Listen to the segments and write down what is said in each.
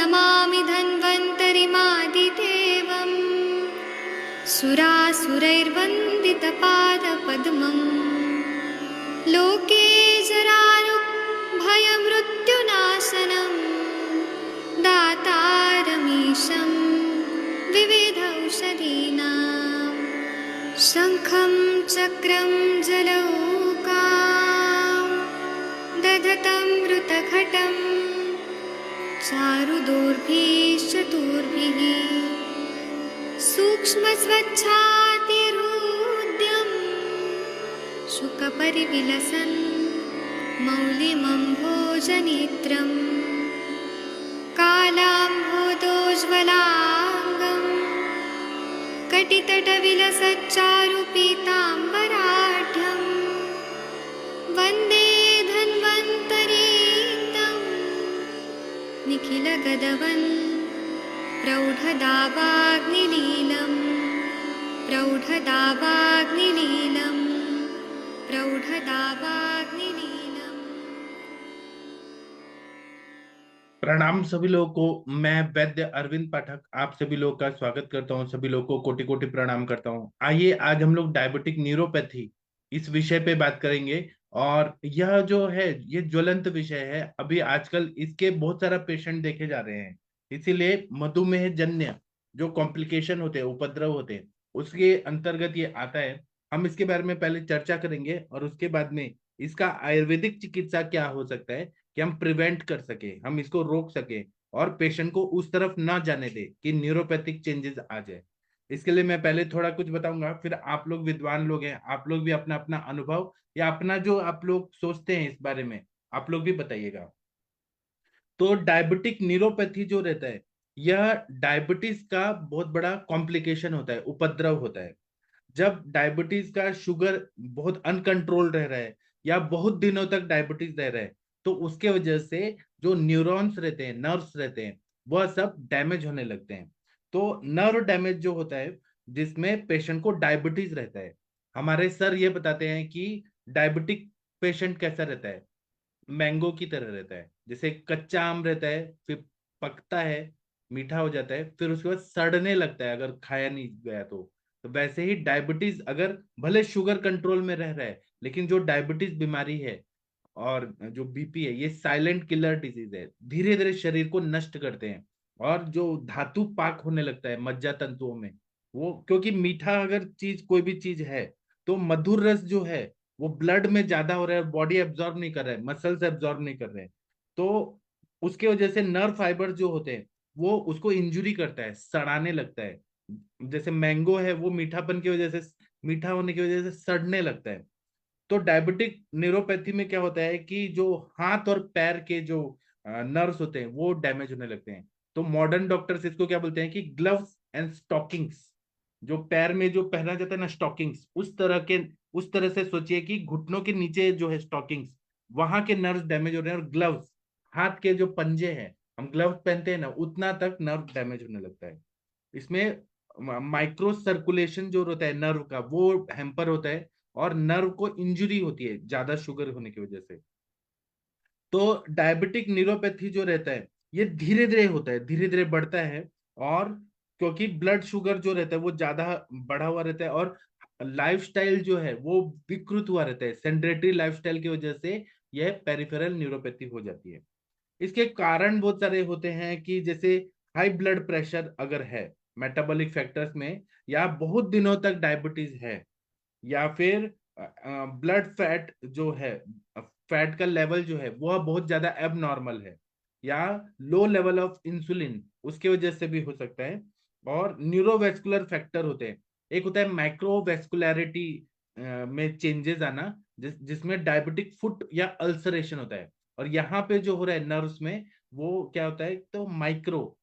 नमामि धन्वन्तरिमादिदेवम् सुरासुरैर्वन्दितपादपद्मम् लोके जरारुभयमृत्युनाशनम् दातारमीशं विविधौषधीनां शङ्खं चक्रं जलौकां दधतं मृतघटं चारुदोर्भिश्चतुर्भिः सूक्ष्मस्वच्छातिहृद्यं शुकपरिविलसन् मौलिमम्भोजनेत्रम् कालाम्भोदोज्ज्वलाङ्गं कटितटविलसच्चारुपीताम्बराढ्यं वन्दे धन्वन्तरीतं निखिलगदवन् प्रौढदावाग्निलीलं प्रौढदावाग्निलीलं प्रौढदावाग्निलीलम्। प्रणाम सभी लोगों को। मैं वैद्य अरविंद पाठक आप सभी लोगों का स्वागत करता हूं। सभी लोगों को कोटि कोटि प्रणाम करता हूं। आइए आज हम लोग डायबिटिक न्यूरोपैथी इस विषय पे बात करेंगे। और यह जो है ये ज्वलंत विषय है। अभी आजकल इसके बहुत सारा पेशेंट देखे जा रहे हैं। इसीलिए मधुमेह जन्य जो कॉम्प्लिकेशन होते हैं, उपद्रव होते हैं, उसके अंतर्गत ये आता है। हम इसके बारे में पहले चर्चा करेंगे और उसके बाद में इसका आयुर्वेदिक चिकित्सा क्या हो सकता है कि हम प्रिवेंट कर सके, हम इसको रोक सके और पेशेंट को उस तरफ ना जाने दे कि न्यूरोपैथिक चेंजेस आ जाए। इसके लिए मैं पहले थोड़ा कुछ बताऊंगा, फिर आप लोग विद्वान लोग हैं, आप लोग भी अपना अपना अनुभव या अपना जो आप लोग सोचते हैं इस बारे में आप लोग भी बताइएगा। तो डायबिटिक न्यूरोपैथी जो रहता है यह डायबिटीज का बहुत बड़ा कॉम्प्लिकेशन होता है, उपद्रव होता है। जब डायबिटीज का शुगर बहुत अनकंट्रोल रह रहा है या बहुत दिनों तक डायबिटीज रह रहा है, तो उसके वजह से जो न्यूरॉन्स रहते हैं, नर्व्स रहते हैं, वह सब डैमेज होने लगते हैं। तो नर्व डैमेज जो होता है जिसमें पेशेंट को डायबिटीज रहता है, हमारे सर ये बताते हैं कि डायबिटिक पेशेंट कैसा रहता है, मैंगो की तरह रहता है। जैसे कच्चा आम रहता है, फिर पकता है, मीठा हो जाता है, फिर उसके बाद सड़ने लगता है अगर खाया नहीं गया तो वैसे ही डायबिटीज अगर भले शुगर कंट्रोल में रह रहा है, लेकिन जो डायबिटीज बीमारी है और जो बीपी है, ये साइलेंट किलर डिजीज है, धीरे धीरे शरीर को नष्ट करते हैं। और जो धातु पाक होने लगता है मज्जा तंतुओं में, वो क्योंकि मीठा अगर चीज कोई भी चीज है तो मधुर रस जो है वो ब्लड में ज्यादा हो रहा है, बॉडी एब्जॉर्ब नहीं कर रहा है, मसल्स एब्जॉर्ब नहीं कर रहे हैं। तो उसके वजह से नर्व फाइबर जो होते हैं वो उसको इंजुरी करता है, सड़ाने लगता है। जैसे मैंगो है वो मीठापन की वजह से, मीठा होने की वजह से सड़ने लगता है। तो डायबिटिक न्यूरोपैथी में क्या होता है कि जो हाथ और पैर के जो नर्व्स होते हैं वो डैमेज होने लगते हैं। तो मॉडर्न डॉक्टर्स इसको क्या बोलते हैं कि ग्लव्स एंड स्टॉकिंग्स, जो पैर में जो पहना जाता है ना स्टॉकिंग्स, उस तरह से सोचिए कि घुटनों के नीचे जो है स्टॉकिंग्स, वहां के नर्व्स डैमेज हो रहे हैं। और ग्लव्स, हाथ के जो पंजे हैं, हम ग्लव्स पहनते हैं ना, उतना तक नर्व डैमेज होने लगता है। इसमें माइक्रो सर्कुलेशन जो होता है नर्व का वो हैम्पर होता है और नर्व को इंजरी होती है ज्यादा शुगर होने की वजह से। तो डायबिटिक न्यूरोपैथी जो रहता है ये धीरे धीरे होता है, धीरे धीरे बढ़ता है। और क्योंकि ब्लड शुगर जो रहता है वो ज्यादा बढ़ा हुआ रहता है और लाइफस्टाइल जो है वो विकृत हुआ रहता है, सेडेंटरी लाइफस्टाइल की वजह से यह पेरिफेरल न्यूरोपैथी हो जाती है। इसके कारण बहुत सारे होते हैं कि जैसे हाई ब्लड प्रेशर अगर है मेटाबॉलिक फैक्टर्स में, या बहुत दिनों तक डायबिटीज है, या फिर ब्लड फैट जो है, फैट का लेवल जो है वह बहुत ज्यादा एब नॉर्मल है, या लो लेवल ऑफ इंसुलिन उसके वजह से भी हो सकता है। और न्यूरोवेस्कुलर फैक्टर होते हैं, एक होता है माइक्रोवेस्कुलैरिटी में चेंजेस आना, जिसमें डायबिटिक फुट या अल्सरेशन होता है। और यहाँ पे जो हो रहा है नर्व्स में वो क्या होता है, तो MICRO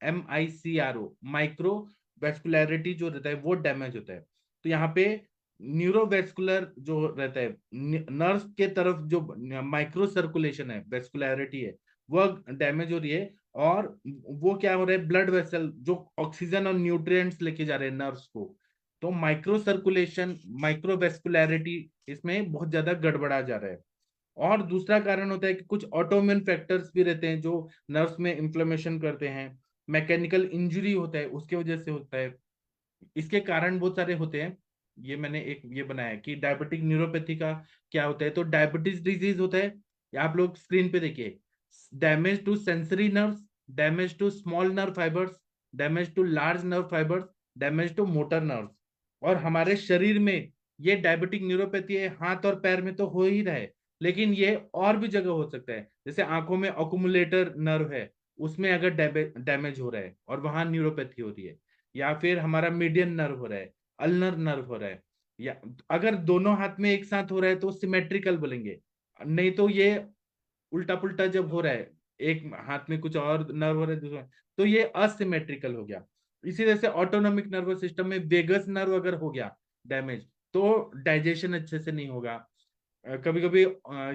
माइक्रो वेस्कुलैरिटी जो रहता है वो डैमेज होता है। तो यहाँ पे न्यूरोवेस्कुलर जो रहता है, नर्व के तरफ जो माइक्रो सर्कुलेशन है, वेस्कुलैरिटी है, वह डैमेज हो रही है। और वो क्या हो रहा है, ब्लड वेसल जो ऑक्सीजन और न्यूट्रिएंट्स लेके जा रहे हैं नर्व्स को, तो माइक्रो सर्कुलेशन, माइक्रो वेस्कुलैरिटी इसमें बहुत ज्यादा गड़बड़ा जा रहा है। और दूसरा कारण होता है कि कुछ ऑटोइम्यून फैक्टर्स भी रहते हैं जो नर्व्स में इंफ्लेमेशन करते हैं। मैकेनिकल इंजरी होता है उसके वजह से होता है। इसके कारण बहुत सारे होते हैं। ये मैंने एक ये बनाया है कि डायबिटिक न्यूरोपैथी का क्या होता है। तो डायबिटीज डिजीज होता है, ये आप लोग स्क्रीन पे देखिए। Damage to sensory nerves, damage to small nerve fibres, damage to large nerve fibres, damage to motor nerves. और हमारे शरीर में ये डायबिटिक न्यूरोपैथी है, हाथ और पैर में तो हो ही रहा है, लेकिन ये और भी जगह हो सकता है। जैसे आंखों में अकुमुलेटर नर्व है, उसमें अगर डैमेज हो रहा है और वहां न्यूरोपैथी हो रही है, या फिर हमारा मीडियन नर्व हो रहा है, अल्नर नर्व हो रहा है, या अगर दोनों हाथ में एक साथ हो रहा है तो सिमेट्रिकल बोलेंगे। नहीं तो ये उल्टा पुल्टा जब हो रहा है, एक हाथ में कुछ और नर्व हो रहा है दूसरा, तो ये असिमेट्रिकल हो गया। इसी तरह से ऑटोनॉमिक नर्वस सिस्टम में वेगस नर्व अगर हो गया डैमेज, तो डाइजेशन अच्छे से नहीं होगा। कभी कभी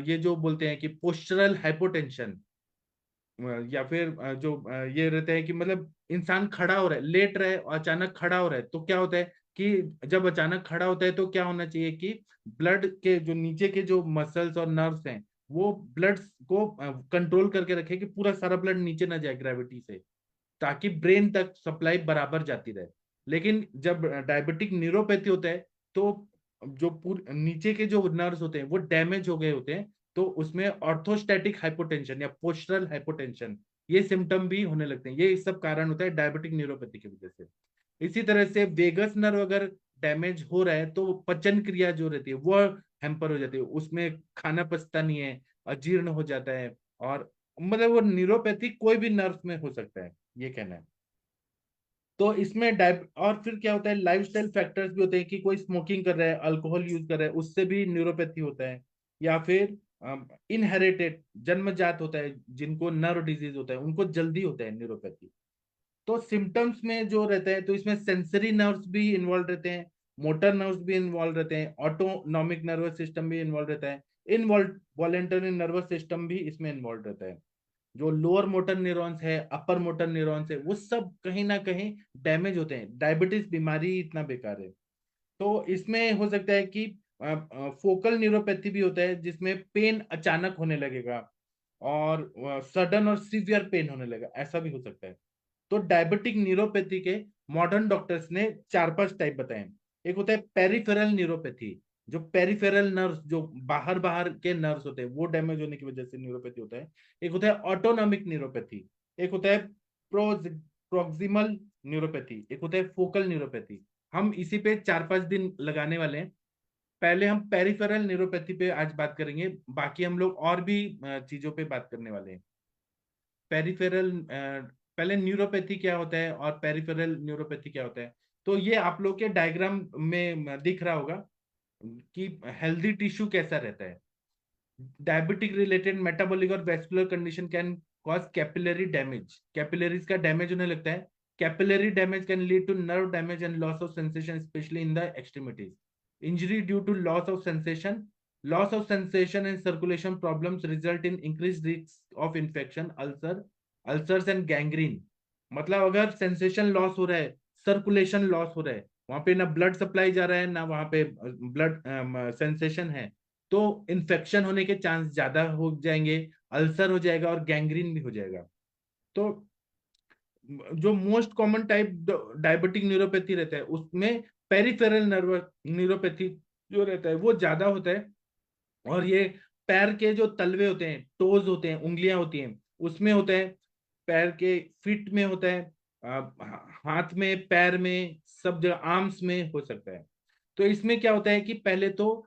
ये जो बोलते हैं कि पोस्चरल हाइपोटेंशन, या फिर जो ये रहता है कि मतलब इंसान खड़ा हो रहा है, लेट रहा है और अचानक खड़ा हो रहा है, तो क्या होता है कि जब अचानक खड़ा होता है तो क्या होना चाहिए कि ब्लड के जो नीचे के जो मसल्स और नर्व्स हैं, वो ब्लड को कंट्रोल करके रखे कि पूरा सारा ब्लड नीचे ना जाए ग्रेविटी से, ताकि ब्रेन तक सप्लाई बराबर जाती रहे। लेकिन जब डायबिटिक न्यूरोपैथी होता है, तो जो पूरे नीचे के जो नर्व्स होते हैं वो डैमेज हो गए होते हैं, तो उसमें ऑर्थोस्टैटिक हाइपोटेंशन या पोस्चरल हाइपोटेंशन, ये सिम्टम भी होने लगते हैं। ये सब कारण होता है डायबिटिक न्यूरोपैथी की वजह से। इसी तरह से वेगस नर्व अगर डैमेज हो रहा है तो पचन क्रिया जो रहती है वो हैम्पर हो जाती है, उसमें खाना पचता नहीं है, अजीर्ण हो जाता है। और मतलब वो न्यूरोपैथी कोई भी नर्व में हो सकता है, ये कहना है। तो इसमें डायब और फिर क्या होता है, लाइफस्टाइल फैक्टर्स भी होते हैं कि कोई स्मोकिंग कर रहा है, अल्कोहल यूज कर रहा है, उससे भी न्यूरोपैथी होता है। या फिर इनहेरिटेड जन्मजात होता है, जिनको नर्व डिजीज होता है उनको जल्दी होता है न्यूरोपैथी। तो सिम्टम्स में जो रहता है, तो इसमें सेंसरी नर्व्स भी इन्वॉल्व रहते हैं, मोटर नर्व्स भी इन्वॉल्व रहते हैं, ऑटोनॉमिक नर्वस सिस्टम भी इन्वॉल्व रहता है, इनवॉल्व वॉलेंटरी नर्वस सिस्टम भी इसमें इन्वॉल्व रहता है। जो लोअर मोटर न्यूरॉन्स है, अपर मोटर न्यूरॉन्स है, वो सब कहीं ना कहीं डैमेज होते हैं। डायबिटीज बीमारी ही इतना बेकार है। तो इसमें हो सकता है कि फोकल न्यूरोपैथी भी होता है, जिसमें पेन अचानक होने लगेगा और सडन और सीवियर पेन होने लगेगा, ऐसा भी हो सकता है। तो डायबिटिक न्यूरोपैथी के मॉडर्न डॉक्टर्स ने 4-5 टाइप बताए हैं। एक होता है पेरिफेरल न्यूरोपैथी, जो पेरिफेरल नर्व्स, जो बाहर बाहर के नर्व्स होते हैं वो डैमेज होने की वजह से न्यूरोपैथी होता है। एक होता है ऑटोनॉमिक न्यूरोपैथी, एक होता है प्रोक्सिमल न्यूरोपैथी, एक होता है फोकल न्यूरोपैथी। हम इसी पे 4-5 दिन लगाने वाले हैं। पहले हम पेरिफेरल न्यूरोपैथी पे आज बात करेंगे, बाकी हम लोग और भी चीजों पे बात करने वाले हैं। पेरिफेरल पहले न्यूरोपैथी क्या होता है और पेरिफेरल न्यूरोपैथी क्या होता है। तो ये आप लोग के डायग्राम में दिख रहा होगा कि हेल्दी टिश्यू कैसा रहता है। डायबिटिक रिलेटेड मेटाबॉलिक और vascular condition can cause capillary damage, capillaries का डैमेज होने लगता है। Capillary damage can lead to nerve damage and loss of sensation, specially in the extremities. Injury due to loss of sensation, loss of sensation and circulation problems result in increase risk of infection, ulcers and gangrene. मतलब अगर sensation loss हो रहा है, circulation loss हो रहा है, वहां पे ना ब्लड सप्लाई जा रहा है ना वहां पे ब्लड सेंसेशन है, तो इन्फेक्शन होने के चांस ज्यादा हो जाएंगे, अल्सर हो जाएगा और गैंग्रीन भी हो जाएगा। तो जो most common type diabetic neuropathy रहता है उसमें पेरिफेरल नर्व न्यूरोपैथी जो रहता है वो ज्यादा होता है। और ये पैर के जो तलवे होते हैं, टोज होते हैं, उंगलियां होती हैं, उसमें होता है। पैर के फिट में होता है, हाथ में, पैर में, सब जगह, आर्म्स में हो सकता है। तो इसमें क्या होता है कि पहले तो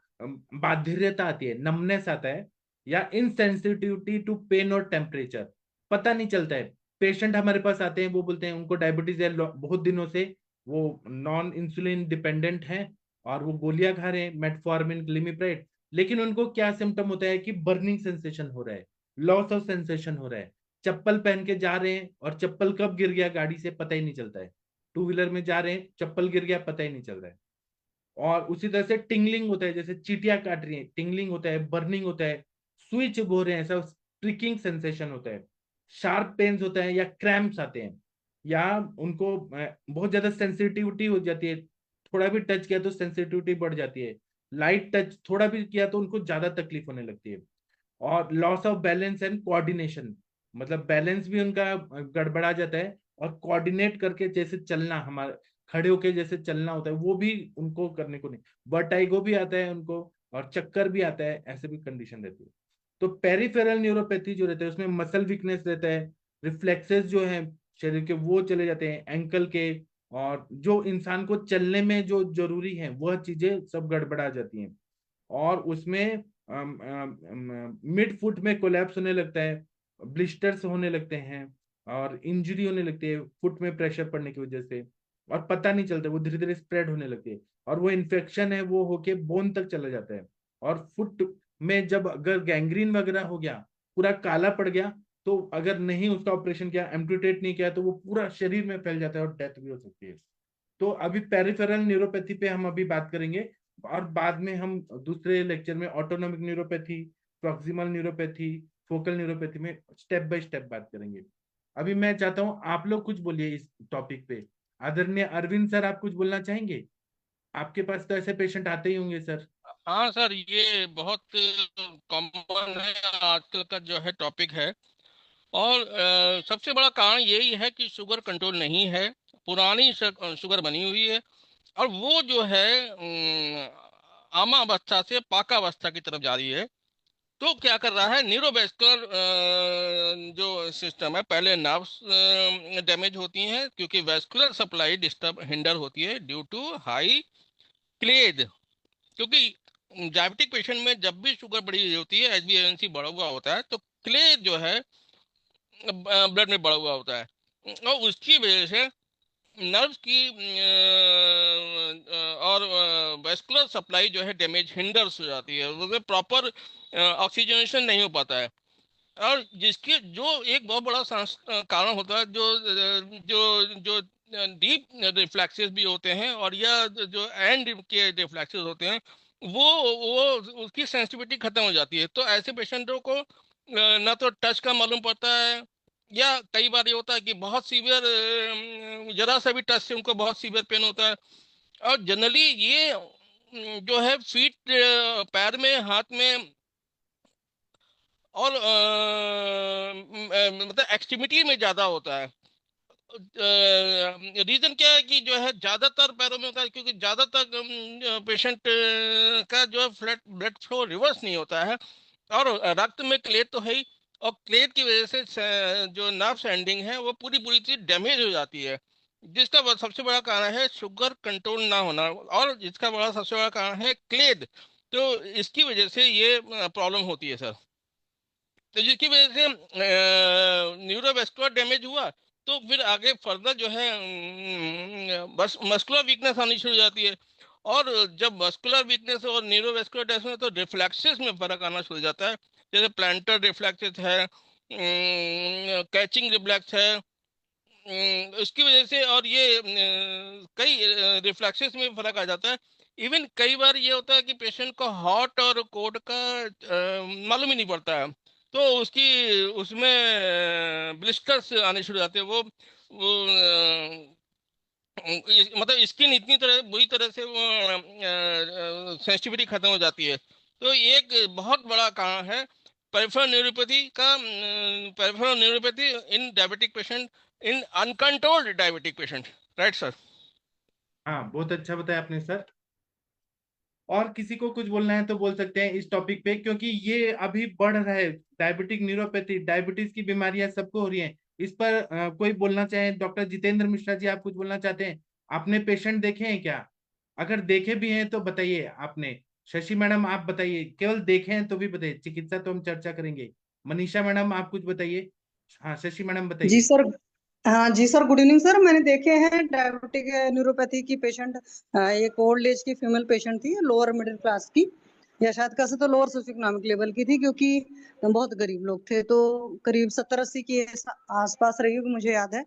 बाध्यता आती है, नमनेस आता है, या इनसेंसिटिविटी टू पेन और टेम्परेचर, पता नहीं चलता है। पेशेंट हमारे पास आते हैं, वो बोलते हैं उनको डायबिटीज है बहुत दिनों से, वो नॉन इंसुलिन डिपेंडेंट हैं और वो गोलियां खा रहे हैं, मेटफॉर्मिन, ग्लिमिप्राइड, लेकिन उनको क्या सिम्टम होता है कि बर्निंग सेंसेशन हो रहा है, लॉस ऑफ सेंसेशन हो रहा है। चप्पल पहन के जा रहे हैं और चप्पल कब गिर गया गाड़ी से पता ही नहीं चलता है, टू व्हीलर में जा रहे हैं चप्पल गिर गया पता ही नहीं चल रहा है। और उसी तरह से टिंगलिंग होता है, जैसे चीटियां काट रही है, टिंगलिंग होता है, बर्निंग होता है, सुई चुभ हो रहे हैं, ऐसा प्रिकिंग सेंसेशन होता है, शार्प पेन्स होता है या क्रैम्प्स आते हैं, या उनको बहुत ज्यादा सेंसिटिविटी हो जाती है, थोड़ा भी टच किया तो सेंसिटिविटी बढ़ जाती है, लाइट टच थोड़ा भी किया तो उनको ज्यादा तकलीफ होने लगती है। और loss of balance and coordination, मतलब बैलेंस भी उनका गड़बड़ा जाता है, और कोऑर्डिनेट करके जैसे चलना, हमारा खड़े होके जैसे चलना होता है, वो भी उनको करने को नहीं। वर्टाइगो भी आता है उनको, और चक्कर भी आता है, ऐसे भी कंडीशन रहती है। तो पेरिफेरल न्यूरोपैथी जो रहता है उसमें मसल वीकनेस रहता है, रिफ्लेक्सेस जो है शरीर के वो चले जाते हैं, एंकल के, और जो इंसान को चलने में जो जरूरी है वह चीजें सब गड़बड़ा जाती हैं। और उसमें मिड फुट में कोलैप्स होने लगता है, ब्लिस्टर्स होने लगते हैं, और इंजरी होने लगती है फुट में प्रेशर पड़ने की वजह से, और पता नहीं चलता, वो धीरे धीरे स्प्रेड होने लगती है, और वो इन्फेक्शन है वो होके बोन तक चला जाता है। और फुट में जब अगर गैंग्रीन वगैरह हो गया, पूरा काला पड़ गया, तो अगर नहीं उसका ऑपरेशन किया, एम्पुटेट नहीं किया, तो वो पूरा शरीर में फैल जाता है और डेथ भी हो सकती है। तो अभी पेरिफेरल न्यूरोपैथी पे हम अभी बात करेंगे, और बाद में हम दूसरे लेक्चर में autonomic neuropathy, proximal neuropathy, focal neuropathy में स्टेप बाय स्टेप बात करेंगे। अभी मैं चाहता हूं आप लोग कुछ बोलिए इस टॉपिक पे। आदरणीय अरविंद सर, आप कुछ बोलना चाहेंगे? आपके पास तो ऐसे पेशेंट आते ही होंगे सर। हाँ सर, ये बहुत कॉमन है आजकल का जो है टॉपिक है। और सबसे बड़ा कारण यही है कि शुगर कंट्रोल नहीं है, पुरानी शुगर बनी हुई है। और वो जो है आमावस्था से पाकावस्था की तरफ जा रही है। तो क्या कर रहा है, न्यूरोवेस्कुलर जो सिस्टम है, पहले नर्व्स डैमेज होती हैं क्योंकि वेस्कुलर सप्लाई डिस्टर्ब हिंडर होती है ड्यू टू हाई क्लेद। क्योंकि डायबिटिक पेशेंट में जब भी शुगर बढ़ी होती है, HbA1c बढ़ा हुआ होता है, तो क्लेद जो है ब्लड में बढ़ा हुआ होता है, और उसकी वजह से नर्व्स की और वेस्कुलर सप्लाई जो है डैमेज हिंडर्स हो जाती है, उसमें प्रॉपर ऑक्सीजनेशन नहीं हो पाता है। और जिसके जो एक बहुत बड़ा कारण होता है, जो जो डीप रिफ्लेक्सेस भी होते हैं, और या जो एंड के रिफ्लेक्सेस होते हैं, वो उसकी सेंसिटिविटी खत्म हो जाती है। तो ऐसे पेशेंटों को ना तो टच का मालूम पड़ता है, या कई बार ये होता है कि बहुत सीवियर, जरा सा भी टच से उनको बहुत सीवियर पेन होता है। और जनरली ये जो है फीट, पैर में, हाथ में, और मतलब एक्सट्रीमिटी में ज्यादा होता है। रीजन क्या है कि जो है ज्यादातर पैरों में होता है, क्योंकि ज्यादातर पेशेंट का जो है ब्लड फ्लो रिवर्स नहीं होता है, और रक्त में क्लेट तो है ही, और क्लेट की वजह से जो नर्व एंडिंग है वो पूरी पूरी चीज डैमेज हो जाती है, जिसका सबसे बड़ा कारण है शुगर कंट्रोल ना होना, और जिसका बड़ा सबसे बड़ा कारण है क्लेद। तो इसकी वजह से ये प्रॉब्लम होती है सर। तो जिसकी वजह से न्यूरोवेस्कुलर डैमेज हुआ, तो फिर आगे फर्दर जो है बस मस्कुलर वीकनेस आनी शुरू हो जाती है। और जब मस्कुलर वीकनेस और न्यूरोवेस्कुलर डैमेज में, तो रिफ्लेक्सेस में फर्क आना शुरू हो जाता है। जैसे प्लांटर रिफ्लेक्सेस है, कैचिंग रिफ्लेक्स है, उसकी वजह से, और ये कई रिफ्लेक्सेस में फर्क आ जाता है। इवन कई बार ये होता है कि पेशेंट को हॉट और कोल्ड का मालूम ही नहीं पड़ता है, तो उसकी उसमें ब्लिस्टर्स आने शुरू हो जाते हैं। वो मतलब स्किन इतनी तरह बुरी तरह से वो सेंसिटिविटी खत्म हो जाती है। तो ये एक बहुत बड़ा कारण है पेरिफेरल न्यूरोपैथी का, peripheral neuropathy in diabetic patient, in uncontrolled diabetic patient. Right sir. हाँ, बहुत अच्छा बताया आपने सर। और किसी को कुछ बोलना है तो बोल सकते हैं इस टॉपिक पे, क्योंकि ये अभी बढ़ रहा है। डायबिटिक न्यूरोपैथी, डायबिटीज की बीमारियां सबको हो रही हैं। इस पर कोई बोलना चाहे? डॉक्टर जितेंद्र मिश्रा जी, आप कुछ बोलना चाहते हैं? आपने पेशेंट देखे हैं क्या? अगर देखे भी हैं तो बताइए आपने। शशि मैडम, आप बताइए, केवल देखे हैं तो भी बताइए, चिकित्सा तो हम चर्चा करेंगे। मनीषा मैडम, आप कुछ बताइए। हाँ, शशि मैडम जी बताइए। सर। हाँ जी सर, गुड इवनिंग सर। मैंने देखे हैं डायबिटिक न्यूरोपैथी की पेशेंट। एक ओल्ड एज की फीमेल पेशेंट थी, लोअर मिडिल क्लास की, या शायद कैसे तो लोअर सोशियो इकोनॉमिक लेवल की थी, क्योंकि बहुत गरीब लोग थे। तो करीब 70-80 के आसपास रही होगी, मुझे याद है।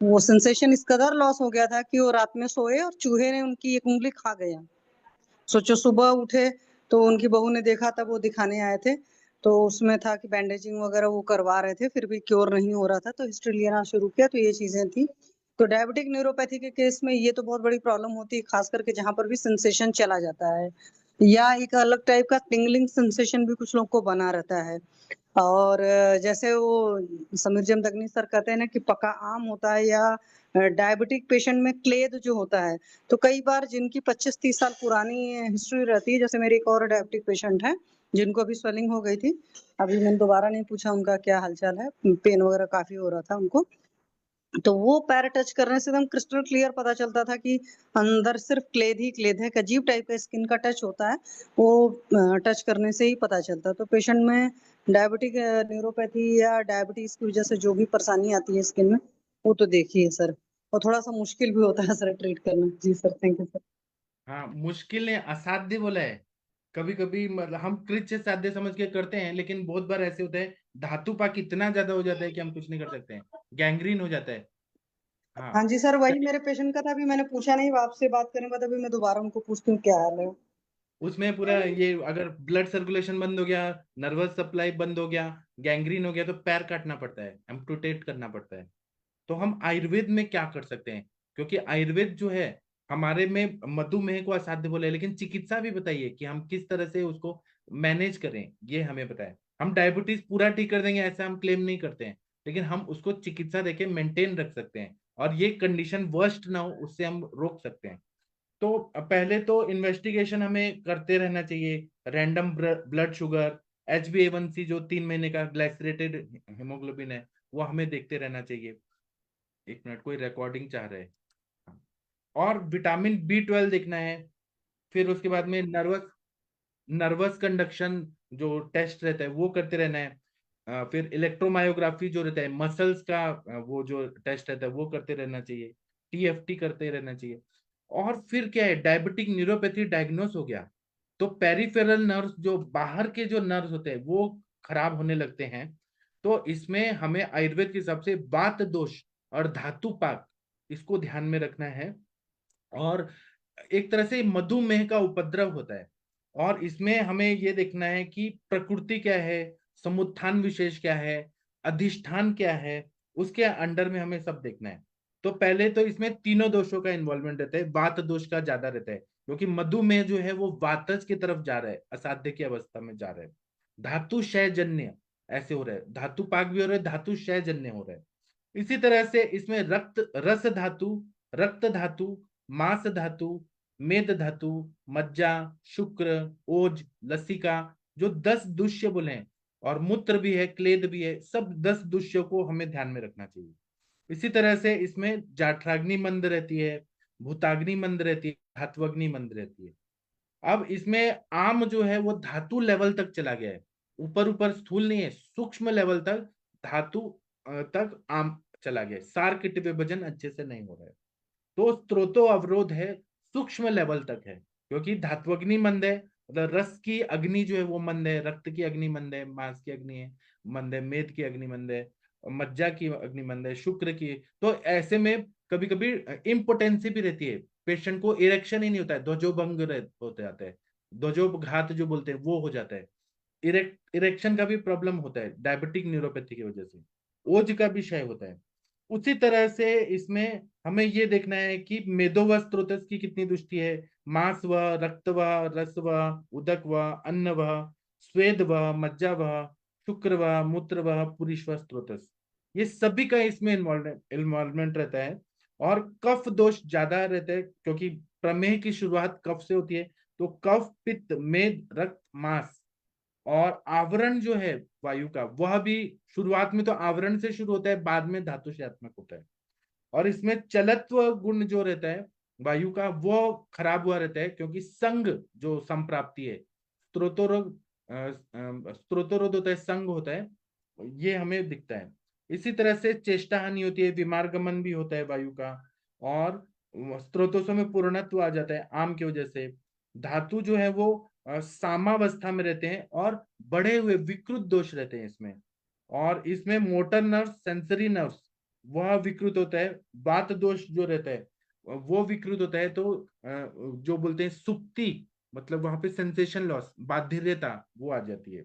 वो सेंसेशन इस कदर लॉस हो गया था कि वो रात में सोए और चूहे ने उनकी एक उंगली खा गया। सोचो, सुबह उठे तो उनकी बहू ने देखा, तब वो दिखाने आए थे। तो उसमें था कि बैंडेजिंग वगैरह वो करवा रहे थे, फिर भी क्योर नहीं हो रहा था, तो हिस्ट्री लेना शुरू किया। तो ये चीजें थी। तो डायबिटिक न्यूरोपैथी के केस में ये तो बहुत बड़ी प्रॉब्लम होती है, खास करके जहां पर भी सेंसेशन चला जाता है, या एक अलग टाइप का टिंगलिंग सेंसेशन भी कुछ लोग को बना रहता है। और जैसे वो समीर जमदग्नि सर कहते हैं ना कि पका आम होता है या डायबिटिक पेशेंट में क्लेद जो होता है, तो कई बार जिनकी 25-30 साल पुरानी हिस्ट्री रहती है, जैसे मेरी एक और डायबिटिक पेशेंट है जिनको अभी स्वेलिंग हो गई थी, अभी मैंने दोबारा नहीं पूछा उनका क्या हालचाल है, पेन वगैरह काफी हो रहा था उनको, तो वो पैर टच करने से एकदम क्रिस्टल क्लियर पता चलता था कि अंदर सिर्फ क्लेद ही क्लेद है। एक अजीब टाइप का स्किन का टच होता है, वो टच करने से ही पता चलता है। तो पेशेंट में डायबिटिक न्यूरोपैथी या डायबिटीज की वजह से जो भी परेशानी आती है स्किन में, वो तो देखिए सर, और थोड़ा सा मुश्किल भी होता है सर ट्रीट करना। जी सर, थैंक यू सर। हाँ, मुश्किल ने असाध्य बोला है। कभी कभी मतलब हम कृच्छ साध्य समझ के करते हैं, लेकिन बहुत बार ऐसे होता है धातु पाक इतना ज्यादा हो जाता है कि हम कुछ नहीं कर सकते हैं, गैंग्रीन हो जाता है। हाँ, हाँ जी सर, वही मेरे पेशेंट का था, अभी मैंने पूछा नहीं, आपसे बात करने के बाद अभी मैं दोबारा उनको पूछती हूँ क्या हाल है। उसमें पूरा ये अगर ब्लड सर्कुलेशन बंद हो गया, नर्वस सप्लाई बंद हो गया, गैंग्रीन हो गया, तो पैर काटना पड़ता है, एम्पुटेट करना पड़ता है। तो हम आयुर्वेद में क्या कर सकते हैं, क्योंकि आयुर्वेद जो है हमारे में मधुमेह को असाध्य बोले, लेकिन चिकित्सा भी बताइए कि हम किस तरह से उसको मैनेज करें, ये हमें बताएं। हम डायबिटीज पूरा ठीक कर देंगे ऐसा हम क्लेम नहीं करते हैं, लेकिन हम उसको चिकित्सा देके मेंटेन रख सकते हैं, और ये कंडीशन वर्स्ट ना हो उससे हम रोक सकते हैं। तो पहले तो इन्वेस्टिगेशन हमें करते रहना चाहिए, रैंडम ब्लड शुगर, HbA1c जो 3 महीने का ग्लाइसरेटेड हेमोग्लोबिन है, वो हमें देखते रहना चाहिए। एक मिनट, कोई रिकॉर्डिंग चाह रहे हैं। हाँ। और विटामिन B12 देखना है। फिर उसके बाद में नर्वस नर्वस कंडक्शन जो टेस्ट रहता है वो करते रहना है। फिर इलेक्ट्रोमायोग्राफी जो रहता है मसल्स का, वो जो टेस्ट रहता है वो करते रहना चाहिए। TFT करते रहना चाहिए। और फिर क्या है, डायबिटिक न्यूरोपैथी डायग्नोस हो गया तो पेरिफेरल नर्व्स जो बाहर के जो नर्व्स होते हैं वो खराब होने लगते हैं। तो इसमें हमें आयुर्वेद के हिसाब से वात दोष और धातु पाक इसको ध्यान में रखना है। और एक तरह से मधुमेह का उपद्रव होता है, और इसमें हमें ये देखना है कि प्रकृति क्या है, समुत्थान विशेष क्या है, अधिष्ठान क्या है, उसके अंडर में हमें सब देखना है। तो पहले तो इसमें तीनों दोषों का इन्वॉल्वमेंट रहता है, वात दोष का ज्यादा रहता है क्योंकि मधुमेह जो है वो वातज की तरफ जा रहा है, असाध्य की अवस्था में जा रहा है। धातु क्षय जन्य ऐसे हो रहा है, धातु पाक भी हो रहा है, धातु क्षय जन्य हो रहा है। इसी तरह से इसमें रक्त रस धातु, रक्त धातु, मांस धातु, मेद धातु, मज्जा, शुक्र, ओज, लसिका, जो 10 दुष्य बोले हैं, और मूत्र भी है, क्लेद भी है, सब 10 दुष्यों को हमें ध्यान में रखना चाहिए। इसी तरह से इसमें जाठराग्नि मंद रहती है, भूताग्नि मंद रहती है, धात्वग्नि मंद रहती है। अब इसमें आम जो है वो धातु लेवल तक चला गया है, ऊपर ऊपर स्थूल नहीं है, सूक्ष्म लेवल तक धातु तक आम चला गया है, सार किट विभाजन अच्छे से नहीं हो रहा है। तो स्त्रोतो अवरोध है, सूक्ष्म लेवल तक है, क्योंकि धात्वग्नि मंद है, मतलब रस की अग्नि जो है वो मंद है, रक्त की अग्नि मंद है, मांस की अग्नि है मंद है, मेद की अग्नि मंद है, मज्जा की अग्नि मंद है, शुक्र की। तो ऐसे में कभी कभी इम्पोटेंसी भी रहती है, पेशेंट को इरेक्शन ही नहीं होता है, ध्वजोभंग होते जाता है, ध्वजोघात जो बोलते हैं वो हो जाता है। इरेक्शन का भी प्रॉब्लम होता है डायबिटिक न्यूरोपैथी की वजह से, ओज का भी क्षय होता है। उसी तरह से इसमें हमें ये देखना है कि मेदो व स्त्रोतस की कितनी दृष्टि है, मांस व, रक्त व, रस व, उदक व, अन्न व, स्वेद व, मज्जा व, शुक्र व, मूत्र व, पुरुष व स्त्रोतस, ये सभी का इसमें इन्वॉल्वमेंट रहता है। और कफ दोष ज्यादा रहता है क्योंकि प्रमेह की शुरुआत कफ से होती है। तो कफ, पित्त, मेद, रक्त, मांस, और आवरण जो है वायु का वह भी शुरुआत में तो आवरण से शुरू होता है, बाद में धातु से आत्मक होता है। और इसमें चलत्व गुण जो रहता है वायु का वो खराब हुआ रहता है, क्योंकि संग जो संप्राप्ति है, स्त्रोतोरोध स्त्रोतोरोध होता है, संग होता है, ये हमें दिखता है। इसी तरह से चेष्टा हानि होती है, विमार्गमन भी होता है वायु का, और स्त्रोतों में पूर्णत्व आ जाता है आम की वजह से। धातु जो है वो सामावस्था में रहते हैं, और बढ़े हुए विकृत दोष रहते हैं इसमें। और इसमें मोटर नर्व, सेंसरी नर्व्स वह विकृत होता है, वात दोष जो रहता है वो विकृत होता है। तो जो बोलते हैं सुप्ति, मतलब वहां पे सेंसेशन लॉस, बाधिर्यता वो आ जाती है।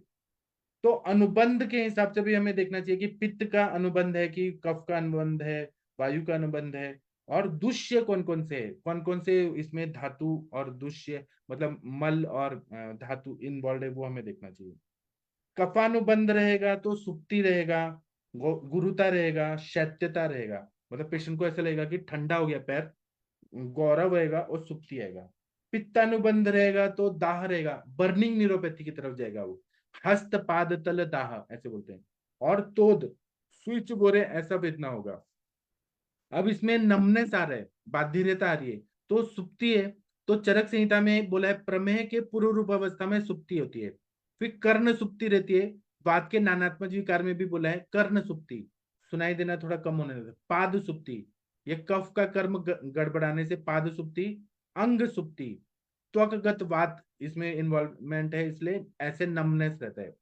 तो अनुबंध के हिसाब से भी हमें देखना चाहिए कि पित्त का अनुबंध है कि कफ का अनुबंध है, वायु का अनुबंध है, और दुष्य कौन कौन से है, कौन कौन से इसमें धातु और दुष्य मतलब मल और धातु इन्वॉल्व है, वो हमें देखना चाहिए। कफानुबंध रहेगा तो सुप्ति रहेगा, गुरुता रहेगा, शैत्यता रहेगा, मतलब पेशेंट को ऐसा लगेगा कि ठंडा हो गया पैर, गौरव रहेगा और सुप्ति आएगा। पित्तानुबंध रहेगा तो दाह रहेगा, बर्निंग न्यूरोपैथी की तरफ जाएगा वो, हस्त पाद तल दाह ऐसे बोलते हैं। और तोद सुई चुभोरे ऐसा वेदना होगा। अब इसमें नमनेस आ रहा है, बाध्यता आ रही है तो सुप्ति है। तो चरक संहिता में बोला है प्रमेह के पूर्व रूप अवस्था में सुप्ति होती है। फिर कर्ण सुप्ति रहती है, वात के नानात्मक विकार में भी बोला है कर्ण सुप्ति, सुनाई देना थोड़ा कम होने लगता है। पाद सुप्ति, ये कफ का कर्म गड़बड़ाने से पाद सुप्ति। अंग सुप्ति, त्वकगत वात इसमें इन्वॉल्वमेंट है इसलिए ऐसे नमनेस रहता है।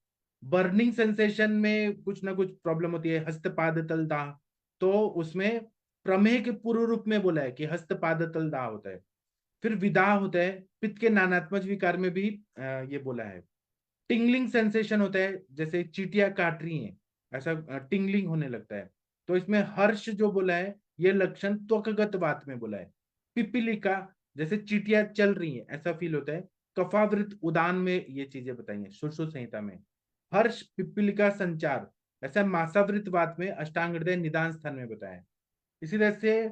बर्निंग सेंसेशन में कुछ ना कुछ प्रॉब्लम होती है, हस्तपाद तल दाह, तो उसमें प्रमेह के पूर्व रूप में बोला है कि हस्तपाद तल दाह होता है। फिर विदाह होता है, पित्त के नानात्मक विकार में भी ये बोला है। टिंगलिंग सेंसेशन होता है, जैसे चीटियां काट रही हैं ऐसा टिंगलिंग होने लगता है, तो इसमें हर्ष जो बोला है ये लक्षण त्वकगत वात में बोला है। पिपीलिका, जैसे चीटियां चल रही हैं ऐसा फील होता है। कफावृत उदान में ये चीजें बताई हैं सुश्रुत संहिता में। हर्ष पिपीलिका संचार ऐसा मासावृत वात में अष्टांग हृदय निदान स्थान में बताया है। इसी तरह से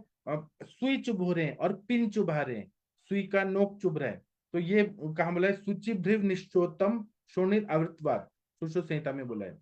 सुई चुभ रहे हैं और पिन चुभा रहे हैं, सुई का नोक चुभ रहा है, तो ये कहा बोला है सूचि भ्रिव निश्चोतम शोणित आवृतवात सुश्रुत संहिता में बोला है।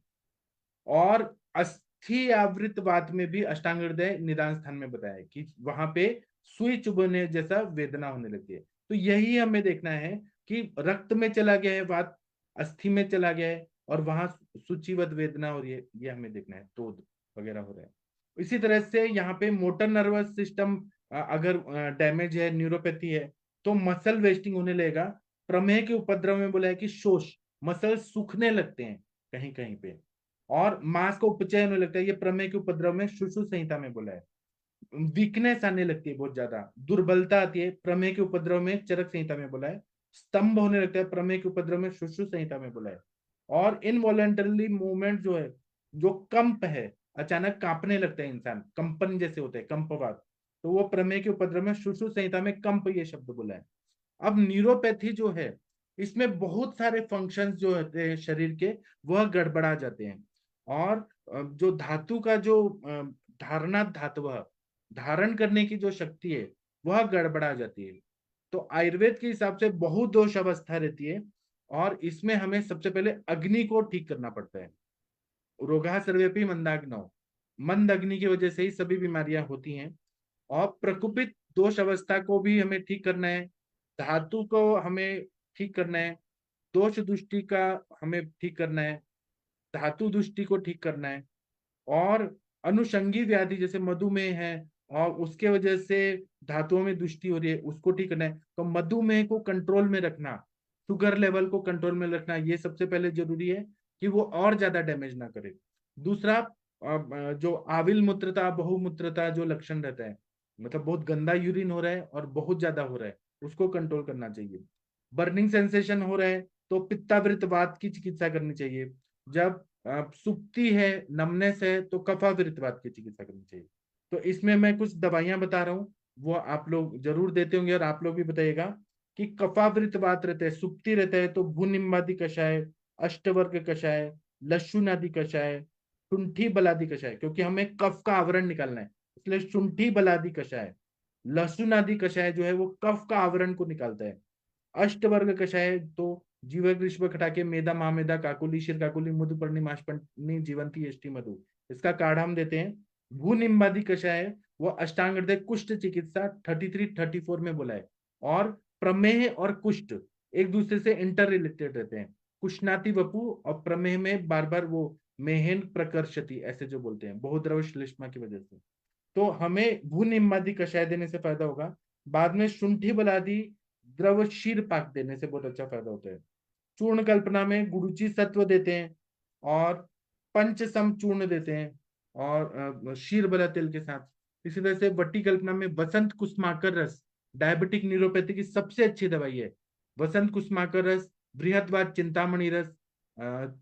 और अस्थि आवृतवात में भी अष्टांग हृदय निदान स्थान में बताया है कि वहां पे सुई चुभने जैसा वेदना होने लगती है। तो यही हमें देखना है कि रक्त में चला गया है वात, अस्थि में चला गया है और वहां सूचीवत वेदना हो रही है, ये हमें देखना है, तोद वगैरह हो रहा है। इसी तरह से यहाँ पे मोटर नर्वस सिस्टम अगर डैमेज है, न्यूरोपैथी है, तो मसल वेस्टिंग होने लगेगा। प्रमेह के उपद्रव में बोला है कि शोष, मसल सूखने लगते हैं कहीं कहीं पे, और मांस का उपचय होने लगता है, ये प्रमेह के उपद्रव में सुश्रुत संहिता में बोला है। वीकनेस आने लगती है बहुत ज्यादा, दुर्बलता आती है प्रमेह के उपद्रव में चरक संहिता में बोला है। स्तंभ होने लगता है प्रमेह के उपद्रव में सुश्रुत संहिता में बोला है। और इनवॉलेंटरली मूवमेंट जो है, जो कंप है, अचानक कांपने लगता है इंसान, कंपन जैसे होते हैं कंपवात, तो वो प्रमेह के उपद्रव में सुश्रुत संहिता में कंप ये शब्द बोला है। अब न्यूरोपैथी जो है इसमें बहुत सारे फंक्शंस जो होते हैं शरीर के वह गड़बड़ा जाते हैं, और जो धातु का जो धारणा धातु धारण करने की जो शक्ति है वह गड़बड़ा जाती है। तो आयुर्वेद के हिसाब से बहुदोष अवस्था रहती है, और इसमें हमें सबसे पहले अग्नि को ठीक करना पड़ता है। रोगा सर्वेपि मंदाग्नौ, मंद अग्नि की वजह से ही सभी बीमारियां होती हैं। और प्रकुपित दोष अवस्था को भी हमें ठीक करना है, धातु को हमें ठीक करना है, दोष दृष्टि का हमें ठीक करना है, धातु दृष्टि को ठीक करना है, और अनुषंगी व्याधि जैसे मधुमेह है और उसके वजह से धातुओं में दृष्टि हो रही है उसको ठीक करना है। तो मधुमेह को कंट्रोल में रखना, शुगर लेवल को कंट्रोल में रखना, ये सबसे पहले जरूरी है कि वो और ज्यादा डैमेज ना करे। दूसरा जो आविल मूत्रता बहुमूत्रता जो लक्षण रहता है, मतलब बहुत गंदा यूरिन हो रहा है और बहुत ज्यादा हो रहा है, उसको कंट्रोल करना चाहिए। बर्निंग सेंसेशन हो रहा है तो पित्तावृत वात की चिकित्सा करनी चाहिए। जब सुप्ति है, नमनेस है, तो कफावृत वात की चिकित्सा करनी चाहिए। तो इसमें मैं कुछ दवाइयां बता रहा हूँ, वो आप लोग जरूर देते होंगे और आप लोग भी बताइएगा कि कफावृत वात रहता है, सुप्ति रहता है, तो भूनिम्बादि कषाय, अष्टवर्ग कषाय, लशुनादि कषाय, शुंठी बलादि कषाय, क्योंकि हमें कफ का आवरण निकालना है इसलिए शुंठी बलादि कषाय। लहसुन आदि कषाय जो है वो कफ का आवरण को निकालता है। अष्टवर्ग कषाय तो जीव ग्रीष्म खटाके मेदा महामेदा काकुली शिर काकुली मधुपर्णी माशपर्णी जीवंती यष्टि मधु, इसका काढ़ा हम देते हैं। भूनिम्बादि कषाय वो अष्टांग हृदय कुष्ठ चिकित्सा 33-34 में बोला है। और प्रमेह और कुष्ठ एक दूसरे से इंटर रिलेटेड रहते हैं, कुष्णाति वपु और प्रमेह में बार बार वो मेहन प्रकर्षति ऐसे जो बोलते हैं बहुद्रव श्लेष्मा की वजह से, तो हमें भूनिम्बादि कषाय देने से फायदा होगा। बाद में शुंठी बलादि द्रव शीर पाक देने से बहुत अच्छा फायदा होता है। चूर्ण कल्पना में गुरुची सत्व देते हैं और पंचसम चूर्ण देते हैं और शीर बला तेल के साथ। इसी तरह से वट्टी कल्पना में वसंत कुसुमाकर रस डायबिटिक न्यूरोपैथी की सबसे अच्छी दवाई है। वसंत कुसुमाकर रस, बृहदवाद चिंतामणि रस,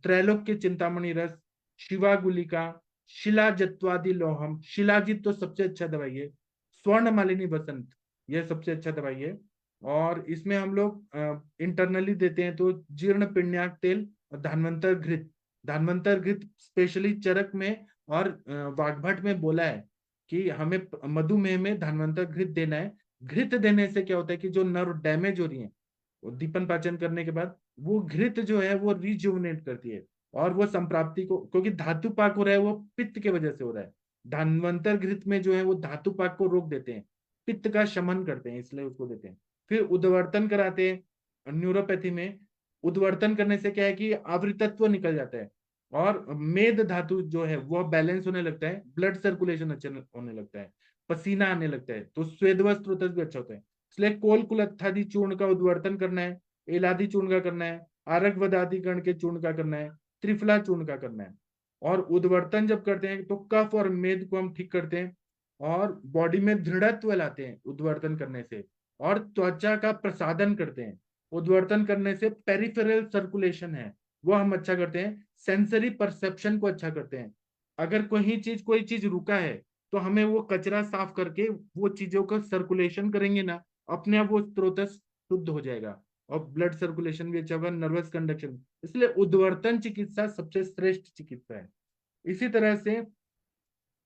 त्रैलोक्य चिंतामणि रस, शिवा गुलिका, शिलाजत्वादि लोहम, शिलाजित तो सबसे अच्छा दवाई है। स्वर्ण मालिनी बसंत यह सबसे अच्छा दवाई है। और इसमें हम लोग इंटरनली देते हैं तो जीर्ण पिण्याक तेल और धन्वंतर घृत धन्वंतर घृत स्पेशली चरक में और वाग्भट में बोला है कि हमें मधुमेह में धन्वंतर घृत देना है। घृत देने से क्या होता है कि जो नर्व डैमेज हो रही है वो दीपन पाचन करने के बाद वो घृत जो है वो रिजुवनेट करती है, और वो संप्राप्ति को, क्योंकि धातु पाक हो रहा है वो पित्त के वजह से हो रहा है, धन्वंतर घृत में जो है वो धातु पाक को रोक देते हैं, पित्त का शमन करते हैं, इसलिए उसको देते हैं। फिर उद्वर्तन कराते हैं न्यूरोपैथी में। उद्वर्तन करने से क्या है कि आवृतत्व निकल जाता है और मेद धातु जो है वो बैलेंस होने लगता है, ब्लड सर्कुलेशन अच्छा होने लगता है, पसीना आने लगता है, तो स्वेदवस्त्र भी अच्छा होता है। इसलिए कोल कुलत्थादि चूर्ण का उद्वर्तन करना है, एलादि चूर्ण का करना है, आरक वदादि गण के चूर्ण का करना है, त्रिफला चूर्ण का करना है। और उद्वर्तन जब करते हैं तो कफ और मेद को हम ठीक करते हैं और बॉडी में दृढ़त्व लाते हैं उद्वर्तन करने से, और त्वचा का प्रसादन करते हैं। उद्वर्तन करने से पेरिफेरल सर्कुलेशन है वो हम अच्छा करते हैं, सेंसरी परसेप्शन को अच्छा करते हैं। अगर कोई चीज रुका है तो हमें वो कचरा साफ करके वो चीजों का सर्कुलेशन करेंगे ना, अपने आप वो स्रोत शुद्ध हो जाएगा और ब्लड सर्कुलेशन भी अच्छा होगा, नर्वस कंडक्शन। इसलिए उद्वर्तन चिकित्सा सबसे श्रेष्ठ चिकित्सा है। इसी तरह से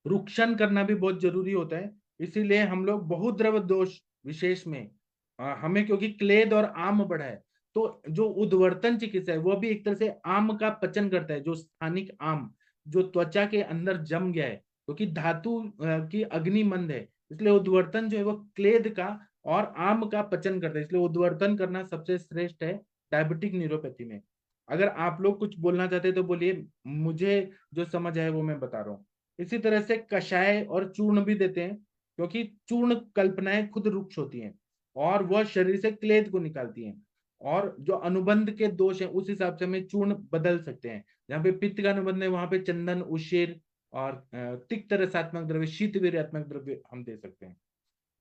रुक्षण करना भी बहुत जरूरी होता है। इसीलिए हम लोग बहुद्रव दोष विशेष में हमें, क्योंकि क्लेद और आम बढ़ा है, तो जो उद्वर्तन चिकित्सा है वो भी एक तरह से आम का पचन करता है, जो स्थानिक आम जो त्वचा के अंदर जम गया है, क्योंकि धातु की अग्नि मंद है, इसलिए उद्वर्तन जो है वो क्लेद का और आम का पचन करता है। इसलिए उद्वर्तन करना सबसे श्रेष्ठ है डायबिटिक न्यूरोपैथी में। अगर आप लोग कुछ बोलना चाहते हैं तो बोलिए, मुझे जो समझ आए वो मैं बता रहा हूँ। इसी तरह से कषाय और चूर्ण भी देते हैं, क्योंकि चूर्ण कल्पनाएं खुद रुक्ष होती हैं और वह शरीर से क्लेद को निकालती हैं, और जो अनुबंध के दोष हैं उस हिसाब से हमें चूर्ण बदल सकते हैं। जहाँ पे पित्त का अनुबंध है वहां पे चंदन, उशीर और तिक्त रसात्मक द्रव्य, शीत वीर्यात्मक द्रव्य हम दे सकते हैं।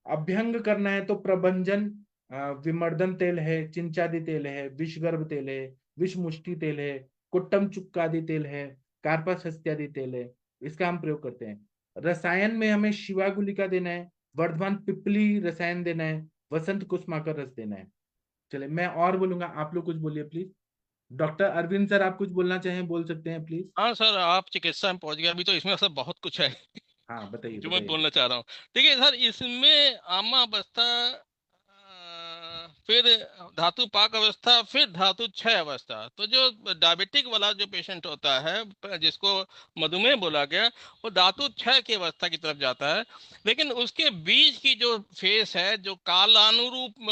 अभ्यंग करना है तो प्रभंजन, विमर्दन तेल है, चिंचादि तेल है, विषगर्भ तेल है, विषमुष्टि तेल है, कुट्टम चुक्कादि तेल है, कार्पस हस्त्यादि तेल है, इसका हम प्रयोग करते हैं। रसायन में हमें शिवागुलिका देना है, वर्धमान पिपली रसायन देना है, वसंत कुसुमाकर रस देना है। चले मैं और बोलूंगा, आप लोग कुछ बोलिए प्लीज। डॉक्टर अरविंद सर आप कुछ बोलना चाहें, बोल सकते हैं प्लीज। हाँ सर, आप चिकित्सा में पहुंच गए अभी तो इसमें सर बहुत कुछ है हाँ बताइए जो मैं बताइए। बोलना चाह रहा हूँ। देखिए सर, इसमें आमा अवस्था, फिर धातु पाक अवस्था, फिर धातु क्षय अवस्था। तो जो डायबिटिक वाला जो पेशेंट होता है जिसको मधुमेह बोला गया, वो धातु क्षय की अवस्था की तरफ जाता है। लेकिन उसके बीच की जो फेस है, जो कालानुरूप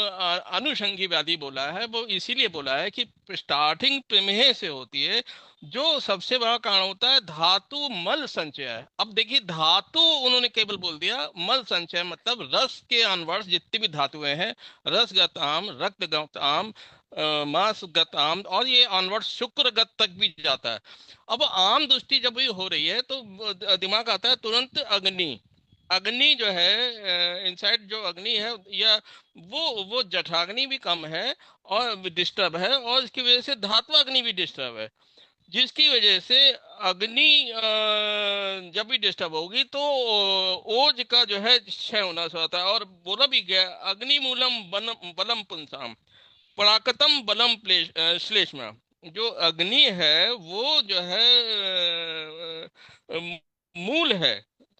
अनुषंगी व्याधि बोला है, वो इसीलिए बोला है कि स्टार्टिंग प्रमेह से होती है। जो सबसे बड़ा कारण होता है धातु मल संचय। अब देखिए, धातु उन्होंने केवल बोल दिया, मल संचय मतलब रस के अनवर्स जितनी भी धातुएं हैं, रसगत आम, रक्तगत आम, मांसगत आम, और ये अनवर्स शुक्रगत तक भी जाता है। अब आम दृष्टि जब भी हो रही है तो दिमाग आता है तुरंत अग्नि। अग्नि जो है इनसाइड जो अग्नि है, या वो जठराग्नि भी कम है और डिस्टर्ब है, और इसकी वजह से धातु अग्नि भी डिस्टर्ब है, जिसकी वजह से अग्नि जब भी डिस्टर्ब होगी तो ओज का जो है क्षय होना शुरू होता है। और बोला भी गया, अग्नि मूलम बलम पुंसाम, पराकतम बलम श्लेष्मा। जो अग्नि है वो जो है मूल है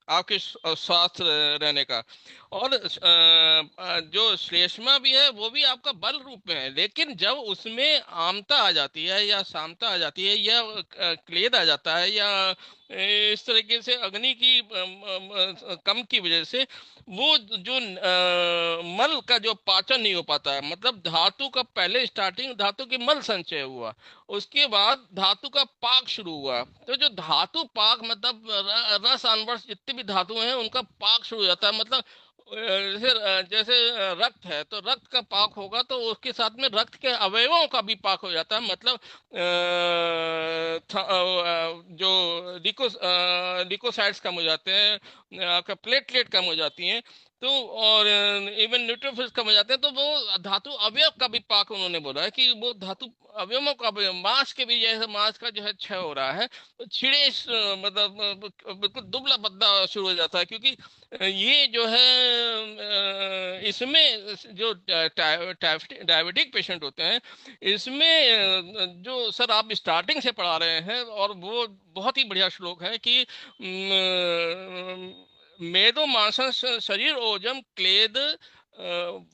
आपके स्वास्थ्य रहने का। और जो श्लेष्मा भी है वो भी आपका बल रूप में है। लेकिन जब उसमें आमता आ जाती है या सामता आ जाती है या क्लेद आ जाता है, या इस तरीके से अग्नि की कम की वजह से वो जो मल का जो पाचन नहीं हो पाता है, मतलब धातु का पहले स्टार्टिंग धातु के मल संचय हुआ, उसके बाद धातु का पाक शुरू हुआ। तो जो धातु पाक मतलब रस अनवर्स जितने भी धातु हैं उनका पाक शुरू हो जाता है। मतलब जैसे रक्त है तो रक्त का पाक होगा तो उसके साथ में रक्त के अवयवों का भी पाक हो जाता है। मतलब जो लिकोसाइड्स कम हो जाते हैं, आपका प्लेटलेट कम हो जाती हैं। तो और इवन न्यूट्रोफिल्स कम हो जाते हैं, तो वो धातु अवयव का भी पाक उन्होंने बोला है कि वो धातु अवयवों का भी, मांस के भी जैसे मांस का जो है क्षय हो रहा है, तो छिड़े मतलब बिल्कुल दुबला पतला शुरू हो जाता है, क्योंकि ये जो है इसमें जो डायबिटिक पेशेंट होते हैं, इसमें जो सर आप स्टार्टिंग से पढ़ा रहे हैं, और वो बहुत ही बढ़िया श्लोक है कि मेदो मांसन शरीर ओजम क्लेद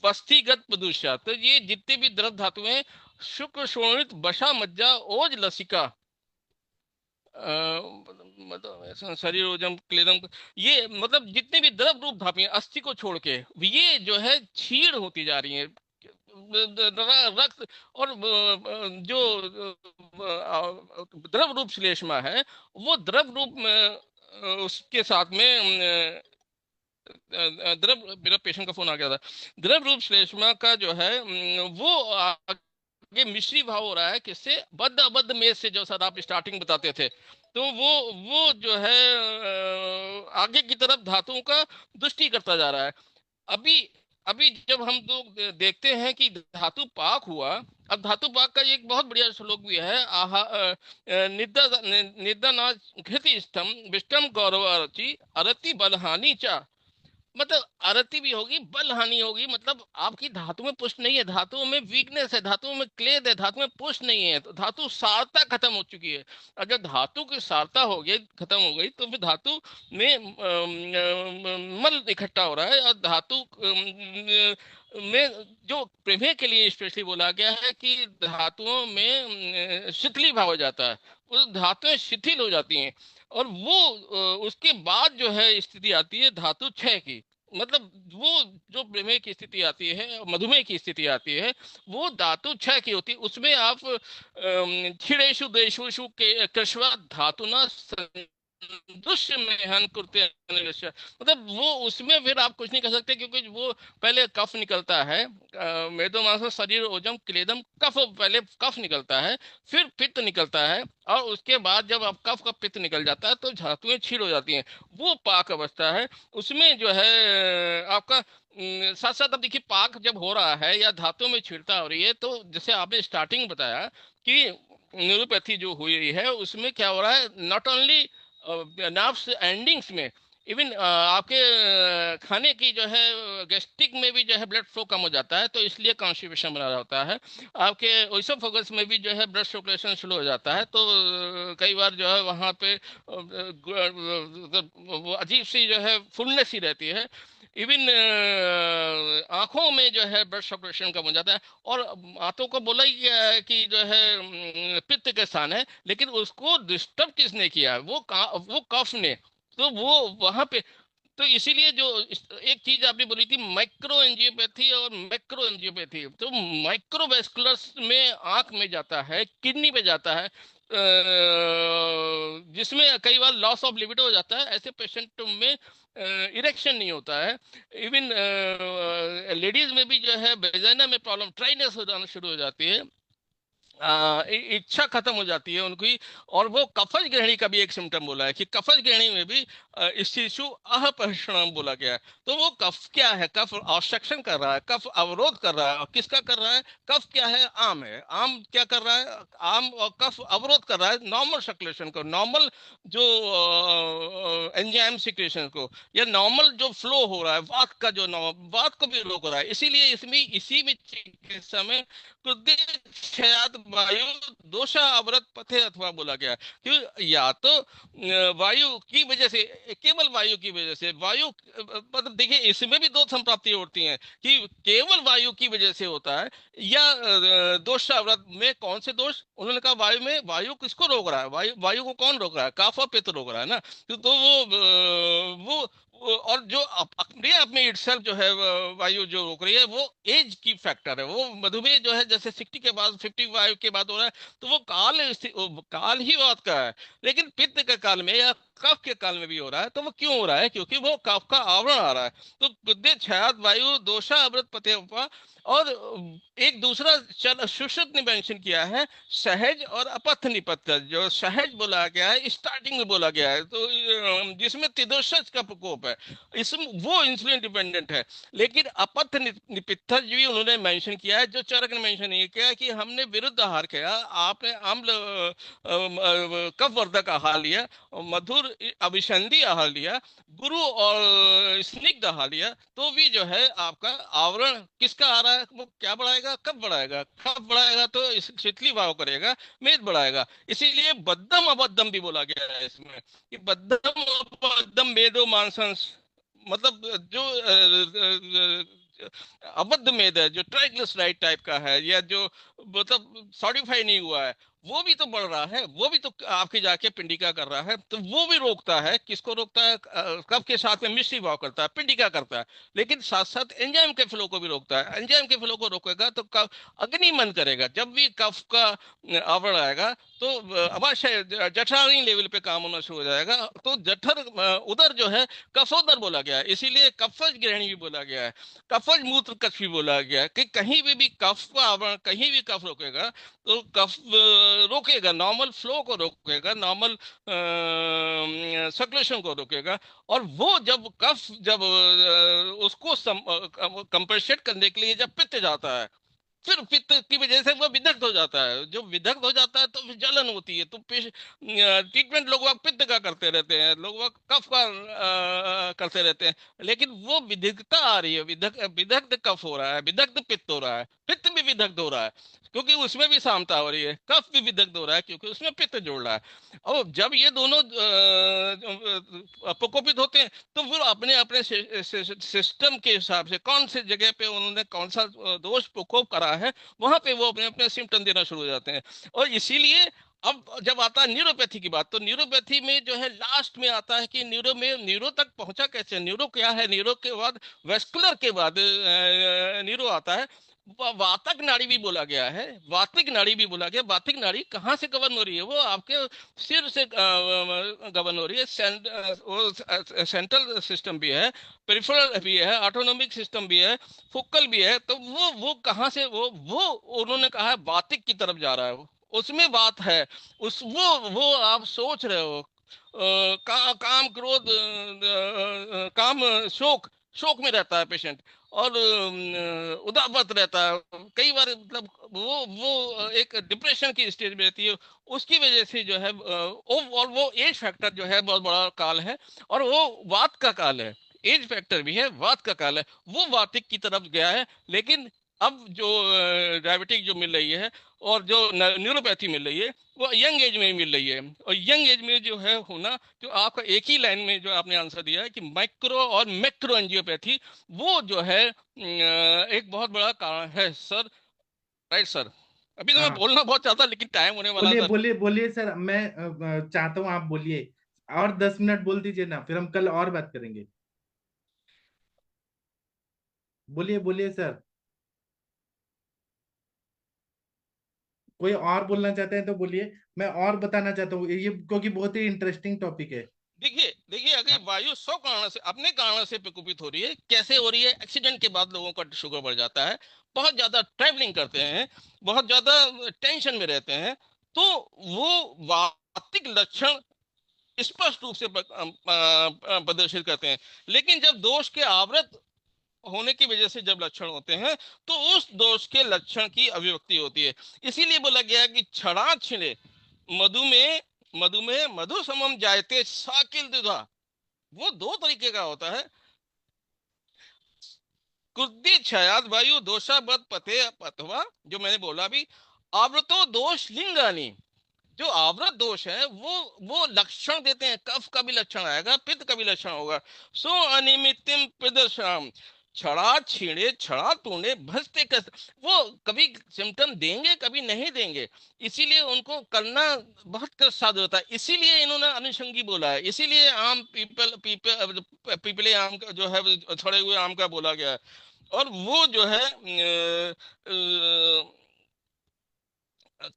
वस्तिगत प्रदूषा। तो ये जितने भी द्रव धातु हैं, शुक्र शोणित वसा मज्जा ओज लसिका, मतलब शरीर ओजम क्लेदम, ये मतलब जितने भी द्रव रूप धातु हैं अस्थि को छोड़ के, ये जो है क्षीण होती जा रही है। रक्त और जो द्रव रूप श्लेष्मा है, वो द्रव रूप में उसके साथ में द्रव, मेरा पेशेंट का फोन आ गया था, द्रव रूप श्लेष्मा का जो है वो आगे मिश्री भाव हो रहा है, किससे? बद्ध अबद्ध मेद से, जो सर आप स्टार्टिंग बताते थे। तो वो जो है आगे की तरफ धातुओं का दुष्टि करता जा रहा है। अभी अभी जब हम लोग देखते हैं कि धातु पाक हुआ, अब धातु पाक का एक बहुत बढ़िया श्लोक भी है, निद्दा निद्दा नाच घृति स्तम विष्टम गौरव अरति अरति बलहानि चा। मतलब आरती भी होगी, बल हानि होगी, मतलब आपकी धातु में पुष्ट नहीं है, धातुओं में वीकनेस है, धातुओं में क्लेद है, धातु में पुष्ट नहीं है, तो धातु सारता खत्म हो चुकी है। अगर धातु की सारता हो गई, खत्म हो गई, तो फिर धातु में मल इकट्ठा हो रहा है, और धातु में जो प्रमेय के लिए स्पेशली बोला गया है कि धातुओं में शिथिली भाव हो जाता है, उस धातुएं शिथिल हो जाती हैं, और वो उसके बाद जो है स्थिति आती है धातु क्षय की। मतलब वो जो प्रमेय की स्थिति आती है, मधुमेह की स्थिति आती है, वो धातु क्षय की होती है। उसमें आप क्षीणेषु देशेषु के कृष्वा धातुना दुष्य में हन कुर्ते अनिलस्य। मतलब वो उसमें फिर आप कुछ नहीं कर सकते, क्योंकि वो पहले कफ निकलता है, मेदोमांस शरीर ओजम क्लेदम, कफ, पहले कफ निकलता है, फिर पित्त निकलता है, और उसके बाद जब आप कफ का पित्त निकल जाता है तो धातुएं क्षीण हो जाती हैं, वो पाक अवस्था है। उसमें जो है आपका साथ साथ अब देखिए, पाक जब हो रहा है या धातु में छीड़ता हो रही है, तो जैसे आपने स्टार्टिंग बताया कि न्यूरोपैथी जो हुई है उसमें क्या हो रहा है, नॉट ओनली नर्व्स एंडिंग्स में, इवन आपके खाने की जो है गैस्ट्रिक में भी जो है ब्लड फ्लो कम हो जाता है, तो इसलिए कॉन्स्टिपेशन बना होता है। आपके ओइसोफेगस में भी जो है ब्लड सर्कुलेशन स्लो हो जाता है, तो कई बार जो है वहाँ पे वो अजीब सी जो है फुलनेस ही रहती है। इवन आंखों में जो है ब्लड सर्कुलेशन कम हो जाता है, और आंतों को बोला ही गया है कि जो है पित्त के स्थान है, लेकिन उसको डिस्टर्ब किसने किया? वो कफ ने। तो वो वहां पे, तो इसीलिए जो एक चीज आपने बोली थी, माइक्रो एंजियोपैथी और मैक्रो एंजियोपैथी, तो माइक्रोवेस्कुलर में आंख में जाता है, किडनी पे जाता है, जिसमें कई बार लॉस ऑफ लिबिडो हो जाता है। ऐसे पेशेंट में इरेक्शन नहीं होता है। इवन लेडीज में भी जो है वेजाइना में प्रॉब्लम, ट्राइनेस हो जाना शुरू हो जाती है, इच्छा खत्म हो जाती है उनकी। और वो कफज ग्रहणी का भी एक सिम्टम बोला है कि कफज ग्रहणी में भी शिशु अपहर्षण बोला गया है। तो वो कफ क्या है? कफ ऑब्स्ट्रक्शन कर रहा है, कफ अवरोध कर रहा है। और किसका कर रहा है? कफ क्या है? आम है। आम क्या कर रहा है? आम और कफ अवरोध कर रहा है नॉर्मल सर्कुलेशन को, नॉर्मल जो एंजाइम सिक्रेशन को, या नॉर्मल जो फ्लो हो रहा है वात का, जो वात को भी रोक रहा है। इसीलिए इसमें इसी में चिकित्सा में वायु दोषा अवरत पथे अथवा बोला गया, कि या तो वायु की वजह से, केवल वायु की वजह से, वायु मतलब देखिए इसमें भी दो संप्राप्ति होती हैं कि केवल वायु की वजह से होता है, या दोष अवरत में कौन से दोष? उन्होंने कहा वायु में, वायु किसको रोक रहा है? वायु को कौन रोक रहा है? कफ और पित्त रोक रहा है ना। तो वो और जो अपने आप में इटसेल्फ जो है वायु जो रोक रही है, वो एज की फैक्टर है। वो मधुमेह जो है जैसे 60 के बाद, 55 के बाद हो रहा है, तो वो काल ही बात का है। लेकिन पित्त के काल में या कफ के काल में भी हो रहा है। तो वो क्यों हो रहा है? क्योंकि वो कफ का आवरण आ रहा है। तो गुद्दे छायात वायु दोषा अवृत पथे। और एक दूसरा सुश्रुत ने मेंशन किया है सहज और अपथ निपत्त। जो सहज बोला गया है स्टार्टिंग में बोला गया है, तो जिसमें त्रिदोषज का प्रकोप है। है, इस वो इंसुलिन डिपेंडेंट है। लेकिन अपथ निपित्त भी उन्होंने मेंशन किया है, जो चरक ने मेंशन नहीं किया कि हमने विरुद्ध आहार किया, आपने अम्ल कफवर्धक आहार लिया, मधुर अभिसंधि आहार लिया, गुरु और स्निग्ध आहार लिया, तो भी जो है आपका आवरण किसका आ रहा है, वो क्या बढ़ाएगा, कब बढ़ाएगा, कब बढ़ाएगा तो शीतली भाव करेगा, मेद बढ़ाएगा। इसीलिए बद्धम अबद्धम भी बोला गया है इसमें कि बद्धम अबद्धम मेदो मांसंस, मतलब जो अबद्ध मेद है, जो ट्राइग्लिसराइड टाइप का है, या जो मतलब सॉडिफाई नहीं हुआ है, वो भी तो बढ़ रहा है, वो भी तो आपके जाके पिंडिका कर रहा है, तो वो भी रोकता है। किसको रोकता है, कफ के साथ में मिश्री भाव करता है, पिंडिका करता है, लेकिन साथ साथ एंजाइम के फ्लो को भी रोकता है। एंजाइम के फ्लो को रोकेगा तो कफ अग्नि मन करेगा, जब भी कफ का आवरण आएगा तो अवश्य जठराग्नि लेवल पे काम होना शुरू हो जाएगा। तो जठर उदर जो है कफोदर बोला गया है, इसीलिए कफज ग्रहणी भी बोला गया है, कफज मूत्र कफ भी बोला गया है कि कहीं भी कफ का आवरण, कहीं भी कफ रोकेगा तो कफ रोकेगा, नॉर्मल फ्लो को रोकेगा, नॉर्मल सर्कुलेशन को रोकेगा। और वो जब कफ जब उसको कंपेंसेट करने के लिए जब पित्त जाता है, फिर पित्त की वजह से वो विदग्ध हो जाता है। जो विदग्ध हो जाता है तो फिर जलन होती है, तो ट्रीटमेंट लोग वक्त पित्त का करते रहते हैं, लोग वक्त कफ का करते रहते हैं, लेकिन वो विदग्धता आ रही है, विदग्ध कफ हो रहा है, विदग्ध पित्त हो रहा है, पित्त भी विदग्ध हो रहा है क्योंकि उसमें भी सामता हो रही है, कफ भी विदग्ध हो रहा है क्योंकि उसमें पित्त जोड़ रहा है। और जब ये दोनों प्रकोपित होते हैं तो फिर अपने अपने सिस्टम के हिसाब से कौन सी जगह पे उन्होंने कौन सा दोष प्रकोप करा है, वहां पे वो अपने अपने सिम्टम देना शुरू हो जाते हैं। और इसीलिए अब जब आता है न्यूरोपैथी की बात, तो न्यूरोपैथी में जो है लास्ट में आता है कि न्यूरो तक पहुंचा कैसे, न्यूरो क्या है, न्यूरो के बाद वेस्कुलर के बाद न्यूरो आता है। वातक नाड़ी भी बोला गया है, वातिक नाड़ी भी बोला गया। वातिक नाड़ी कहाँ से गवर्न हो रही है, वो आपके सिर से गवर्न हो रही है। वो सेंट्रल सिस्टम भी है, पेरिफेरल भी है, ऑटोनॉमिक सिस्टम भी है, फोकल भी है। तो वो कहाँ से, वो उन्होंने कहा है वातिक की तरफ जा रहा है, उसमें बात है। वो आप सोच रहे हो काम क्रोध काम शोक, शोक में रहता है पेशेंट, और उदावत रहता है कई बार, मतलब वो एक डिप्रेशन की स्टेज में रहती है। उसकी वजह से जो है और वो एज फैक्टर जो है बहुत बड़ा काल है, और वो वात का काल है, एज फैक्टर भी है, वात का काल है, वो वातिक की तरफ गया है। लेकिन अब जो डायबिटिक जो मिल रही है और जो न्यूरोपैथी मिल रही है वो यंग एज में मिल रही है। और यंग एज में जो है होना, जो आपका एक ही लाइन में जो आपने आंसर दिया है कि माइक्रो और मैक्रो एंजियोपैथी, वो जो है एक बहुत बड़ा कारण है सर। राइट सर, अभी तो मैं हाँ, बोलना बहुत चाहता लेकिन टाइम होने वाला बोलिए सर। बोलिए बोलिए सर, मैं चाहता हूँ आप बोलिए, और 10 मिनट बोल दीजिए ना, फिर हम कल और बात करेंगे। बोलिए बोलिए सर, कोई और बोलना चाहते हैं तो बोलिए, मैं और बताना चाहता हूँ ये, क्योंकि बहुत ही इंटरेस्टिंग टॉपिक है। देखिए देखिए, अगर हाँ, वायु 100 कारण से, अपने कारण से प्रकोपित हो रही है, कैसे हो रही है, एक्सीडेंट के बाद लोगों का शुगर बढ़ जाता है, बहुत ज्यादा ट्रैवलिंग करते हैं, बहुत ज्यादा टेंशन में रहते हैं, तो वो वातिक लक्षण स्पष्ट रूप से प्रदर्शित करते हैं। लेकिन जब दोष के आवृत होने की वजह से जब लक्षण होते हैं तो उस दोष के लक्षण की अभिव्यक्ति होती है। इसीलिए बोला गया है कि क्षणा छिणे मधुमेह, मधुमेह मधु समम जायते साकिल दुधा, वो दो तरीके का होता है। क्रुद्धि क्षयाद वायु दोषावत पथे अथवा, जो मैंने बोला भी, आवृतो दोष लिंगानी, जो आवृत दोष है वो लक्षण देते हैं, कफ का भी लक्षण आएगा, पित्त का भी लक्षण होगा। सो अनिमितिम प्रदर्शनम, छड़ा छीणे छड़ा तूने भस्ते कस, वो कभी सिम्टम देंगे कभी नहीं देंगे, इसीलिए उनको करना बहुत कष्ट साध्य होता है। इसीलिए इन्होंने अनुषंगी बोला है, इसीलिए आम पीपल पीपल पीपले आम का जो है, छड़े हुए आम का बोला गया है। और वो जो है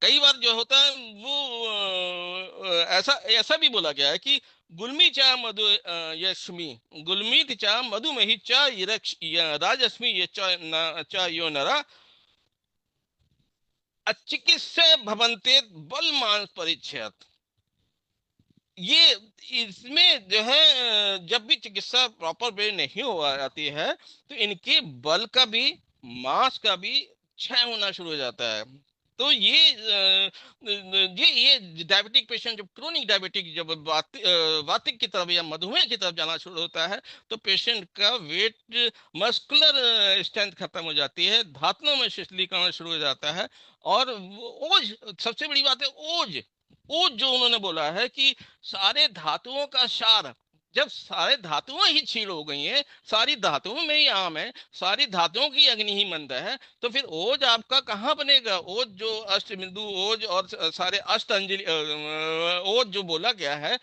कई बार जो होता है वो ऐसा ऐसा भी बोला गया है कि गुल्मी चा मधु यश्मि, गुल्मी चा मधुमेही चा राजस्मी ये चा यो नरा अचिकित्सा भवन्ते बल मांस परिच्छेद। ये इसमें जो है जब भी चिकित्सा प्रॉपर वे नहीं हो जाती है तो इनके बल का भी मांस का भी क्षय होना शुरू हो जाता है। तो ये डायबिटिक पेशेंट जब क्रोनिक डायबिटिक जब वातिक की तरफ या मधुमेह की तरफ जाना शुरू होता है तो पेशेंट का वेट मस्कुलर स्ट्रेंथ खत्म हो जाती है, धातुओं में शिथिलीकरण शुरू हो जाता है। और ओज, सबसे बड़ी बात है ओज। ओज जो उन्होंने बोला है कि सारे धातुओं का सार, जब सारे धातुएं ही क्षीण हो गई हैं, सारी धातुओं में ही आम है, सारी धातुओं की अग्नि ही मंद है, तो फिर ओज आपका कहाँ बनेगा? ओज जो अष्ट बिंदु ओज और सारे अष्ट अंजलि ओज जो बोला गया है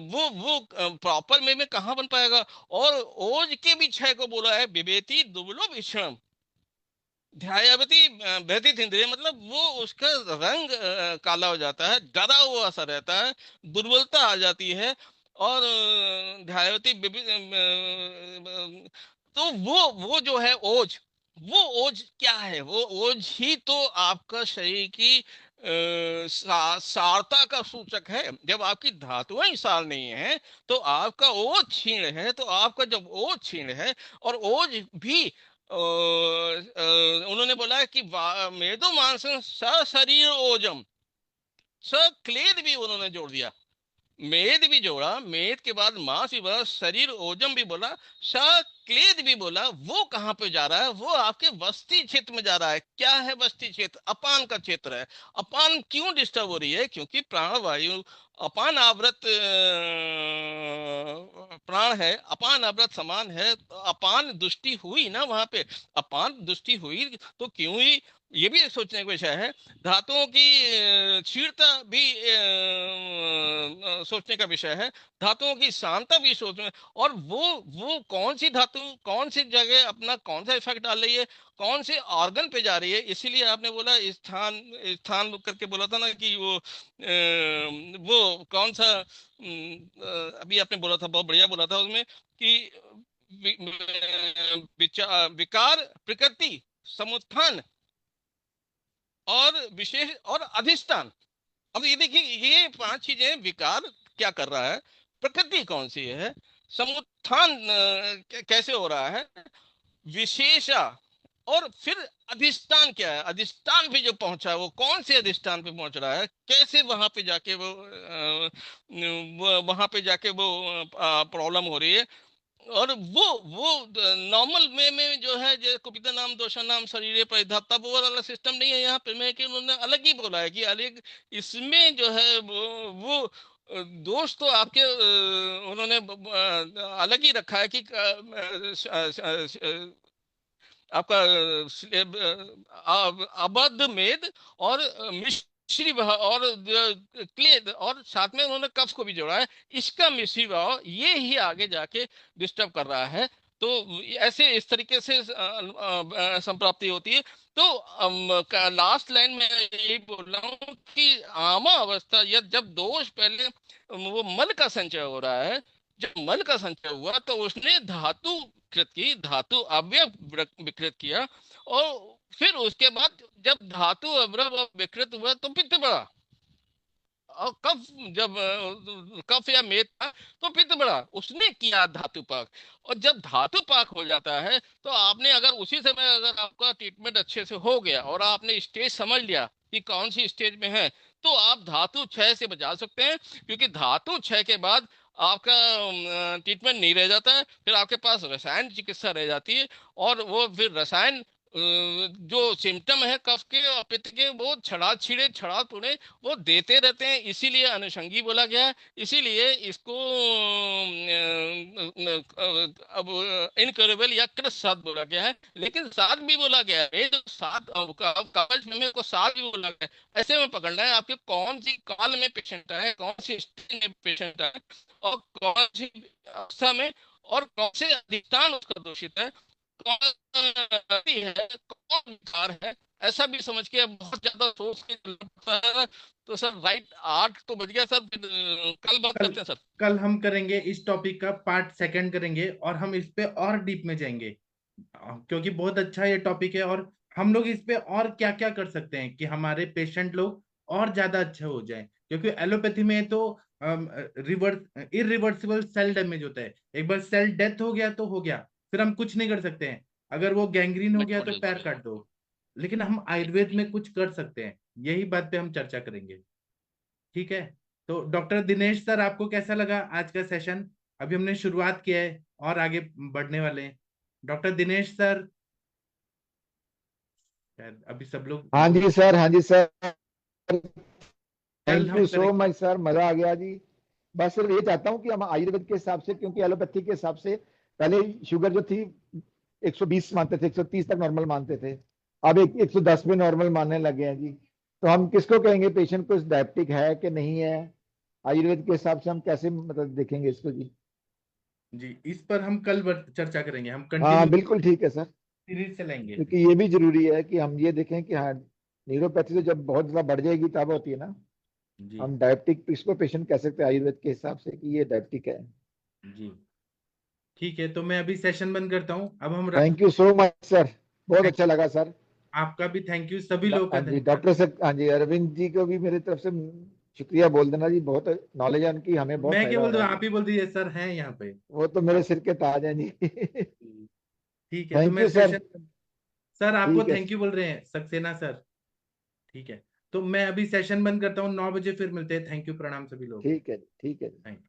वो प्रॉपर में कहाँ बन पाएगा? और ओज के भी क्षय को बोला है विवेति दुर्लभ विषम ध्यायावती व्यतीत इंद्रिय, मतलब वो उसका रंग काला हो जाता है, डरा हुआ सा रहता है, दुर्बलता आ जाती है। और ध्यायावती तो वो जो है ओज, वो ओज क्या है? वो ओज ही तो आपका शरीर की सारता का सूचक है। जब आपकी धातुएं ही सार नहीं है तो आपका ओज क्षीण है। तो आपका जब ओज क्षीण है और ओज भी उन्होंने बोला है कि मेदो मांसं स शरीर ओजम, स क्लेद भी उन्होंने जोड़ दिया, मेद भी जोड़ा, मेद के बाद मांस भी बोला, शरीर ओजम भी बोला, स क्लेद भी बोला। वो कहाँ पे जा रहा है? वो आपके वस्ती क्षेत्र में जा रहा है। क्या है वस्ती क्षेत्र? अपान का क्षेत्र है। अपान क्यों डिस्टर्ब हो रही है? क्योंकि प्राणवायु अपान आवृत प्राण है, अपान आवृत समान है, तो अपान दृष्टि हुई ना वहां पे। अपान दृष्टि हुई तो क्यों ही, ये भी सोचने का विषय है। धातुओं की क्षीणता भी सोचने का विषय है। धातुओं की शांता भी सोचने, और वो कौन सी धातु कौन सी जगह अपना कौन सा इफेक्ट डाल रही है, कौन से ऑर्गन पे जा रही है। इसीलिए आपने बोला स्थान स्थान करके बोला था ना कि वो कौन सा अभी आपने बोला था, बहुत बढ़िया बोला था उसमें कि विकार, प्रकृति, समुत्थान और विशेष और अधिष्ठान। अब ये देखिए, ये 5 चीजें, विकार क्या कर रहा है, प्रकृति कौन सी है, समुत्थान कैसे हो रहा है, विशेषा, और फिर अधिष्ठान क्या है। अधिष्ठान पे जो पहुंचा है वो कौन से अधिष्ठान पे पहुंच रहा है, कैसे वहां पे जाके वो वहां पे जाके वो प्रॉब्लम हो रही है। और वो नॉर्मल में जो है, जो कुपिता नाम दोषा नाम शरीर परिधाता, वो वाला सिस्टम नहीं है यहाँ पे। में कि उन्होंने अलग ही बोला है कि अलग इसमें जो है वो दोष तो आपके उन्होंने अलग ही रखा है कि आपका अबद्ध मेद और मिश्री भाव और क्लेद, और साथ में उन्होंने कफ को भी जोड़ा है। इसका मिश्री भाव ये ही आगे जाके डिस्टर्ब कर रहा है। तो ऐसे इस तरीके से संप्राप्ति होती है। तो लास्ट लाइन में यही बोल रहा हूँ कि आमा अवस्था, या जब दोष पहले वो मल का संचय हो रहा है, जब मल का संचय हुआ तो उसने धातु विकृत की, धातु अवयव विकृत किया। और फिर उसके बाद जब धातु अवयव विकृत हुआ तो पित्त बढ़ा। और कफ, जब कफ या मेद था तो पित्त बढ़ा, उसने किया धातु पाक। और जब धातु पाक हो जाता है तो आपने अगर उसी समय अगर आपका ट्रीटमेंट अच्छे से हो गया और आपने स्टेज समझ लिया कि कौन सी स्टेज में है, तो आप धातु क्षय से बचा सकते हैं। क्योंकि धातु क्षय के बाद आपका ट्रीटमेंट नहीं रह जाता है, फिर आपके पास रसायन चिकित्सा रह जाती है। और वो फिर रसायन जो सिम्टम है कफ के और पित्त के, वो छड़ा छिड़े छड़ा पुड़े वो देते रहते हैं। इसीलिए अनुषंगी बोला गया है। इसीलिए इसको अब इनक्योरेबल या कृत साध बोला गया है। लेकिन साध भी बोला गया है, ये जो साध कवच में को साध भी बोला गया है। ऐसे में पकड़ना है आपके कौन सी काल में पेशेंट है, कौन सी स्टेज में पेशेंट है, और कौन सी अवस्था में, और कौन से अधिष्ठान उसका दूषित है, कौन है, कौन विकार है। ऐसा भी समझ के बहुत ज्यादा सोच के चलना पड़ता है। तो सर राइट 8 तो बज गया सर, फिर कल बात कल करते हैं सर। कल हम करेंगे इस टॉपिक का पार्ट सेकंड करेंगे और हम इस पे और डीप में जाएंगे, क्योंकि बहुत अच्छा ये टॉपिक है। और हम लोग इस पे और क्या क्या कर सकते हैं कि हमारे पेशेंट लोग और ज्यादा अच्छे हो जाएं। क्योंकि एलोपैथी में तो इरिवर्सिबल सेल डैमेज होता है। एक बार सेल डेथ हो गया तो हो गया, फिर हम कुछ नहीं कर सकते हैं। अगर वो गैंग्रीन हो गया तो पैर काट दो, लेकिन हम आयुर्वेद में कुछ कर सकते हैं। यही बात पे हम चर्चा करेंगे, ठीक है। तो डॉक्टर दिनेश सर, आपको कैसा लगा आज का सेशन? अभी हमने शुरुआत किया है और आगे बढ़ने वाले हैं। डॉक्टर दिनेश सर, शायद अभी सब लोग हाँ जी सर, हाँ जी सर, कल थैंक हम यू सो करेंगे। मच सर, मजा आ गया जी। बस सिर्फ ये चाहता हूँ कि हम आयुर्वेद के हिसाब से, क्योंकि एलोपैथी के हिसाब से पहले शुगर जो थी 120 मानते थे, 130 तक नॉर्मल मानते थे, अब 110 में नॉर्मल मानने लगे हैं जी। तो हम किसको कहेंगे पेशेंट को डायबिटिक है कि नहीं है? आयुर्वेद के हिसाब से हम कैसे मतलब देखेंगे इसको जी? जी, इस पर हम कल चर्चा करेंगे। हम हाँ कंटिन्यू बिल्कुल ठीक है सर, सीरीज चलाएंगे। क्योंकि ये भी जरूरी है कि हम ये देखें कि हाँ, न्यूरोपैथी तो जब बहुत ज्यादा बढ़ जाएगी तब होती है ना। जी हम डायबिटिक इसको पेशेंट कह सकते हैं आयुर्वेद के हिसाब से कि ये डायबिटिक है। जी, ठीक है। तो मैं अभी सेशन बंद करता हूँ। अब हम thank you so much sir, बहुत Thank- अच्छा लगा सर। आपका भी थैंक यू, सभी लोगों का हाँ जी धन्यवाद। डॉक्टर से, हाँ जी अरविंद जी को भी मेरी तरफ से शुक्रिया बोल देना जी, बहुत नॉलेज है उनकी, हमें बहुत मैं क्या फायदा हो बोल दूं, रहा है आप जी। ही बोल दीजिए, सर हैं यहाँ पे। वो तो मेरे सिर के ताज हैं जी। ठीक है, तो थैंक मैं यू सर। सेशन, सर आपको ठीक है, थैंक यू बोल रहे हैं सक्सेना सर। ठीक है, तो मैं अभी सेशन बंद करता हूँ। 9 बजे फिर मिलते हैं। थैंक यू, प्रणाम सभी लोग। ठीक है, ठीक है। Thank you.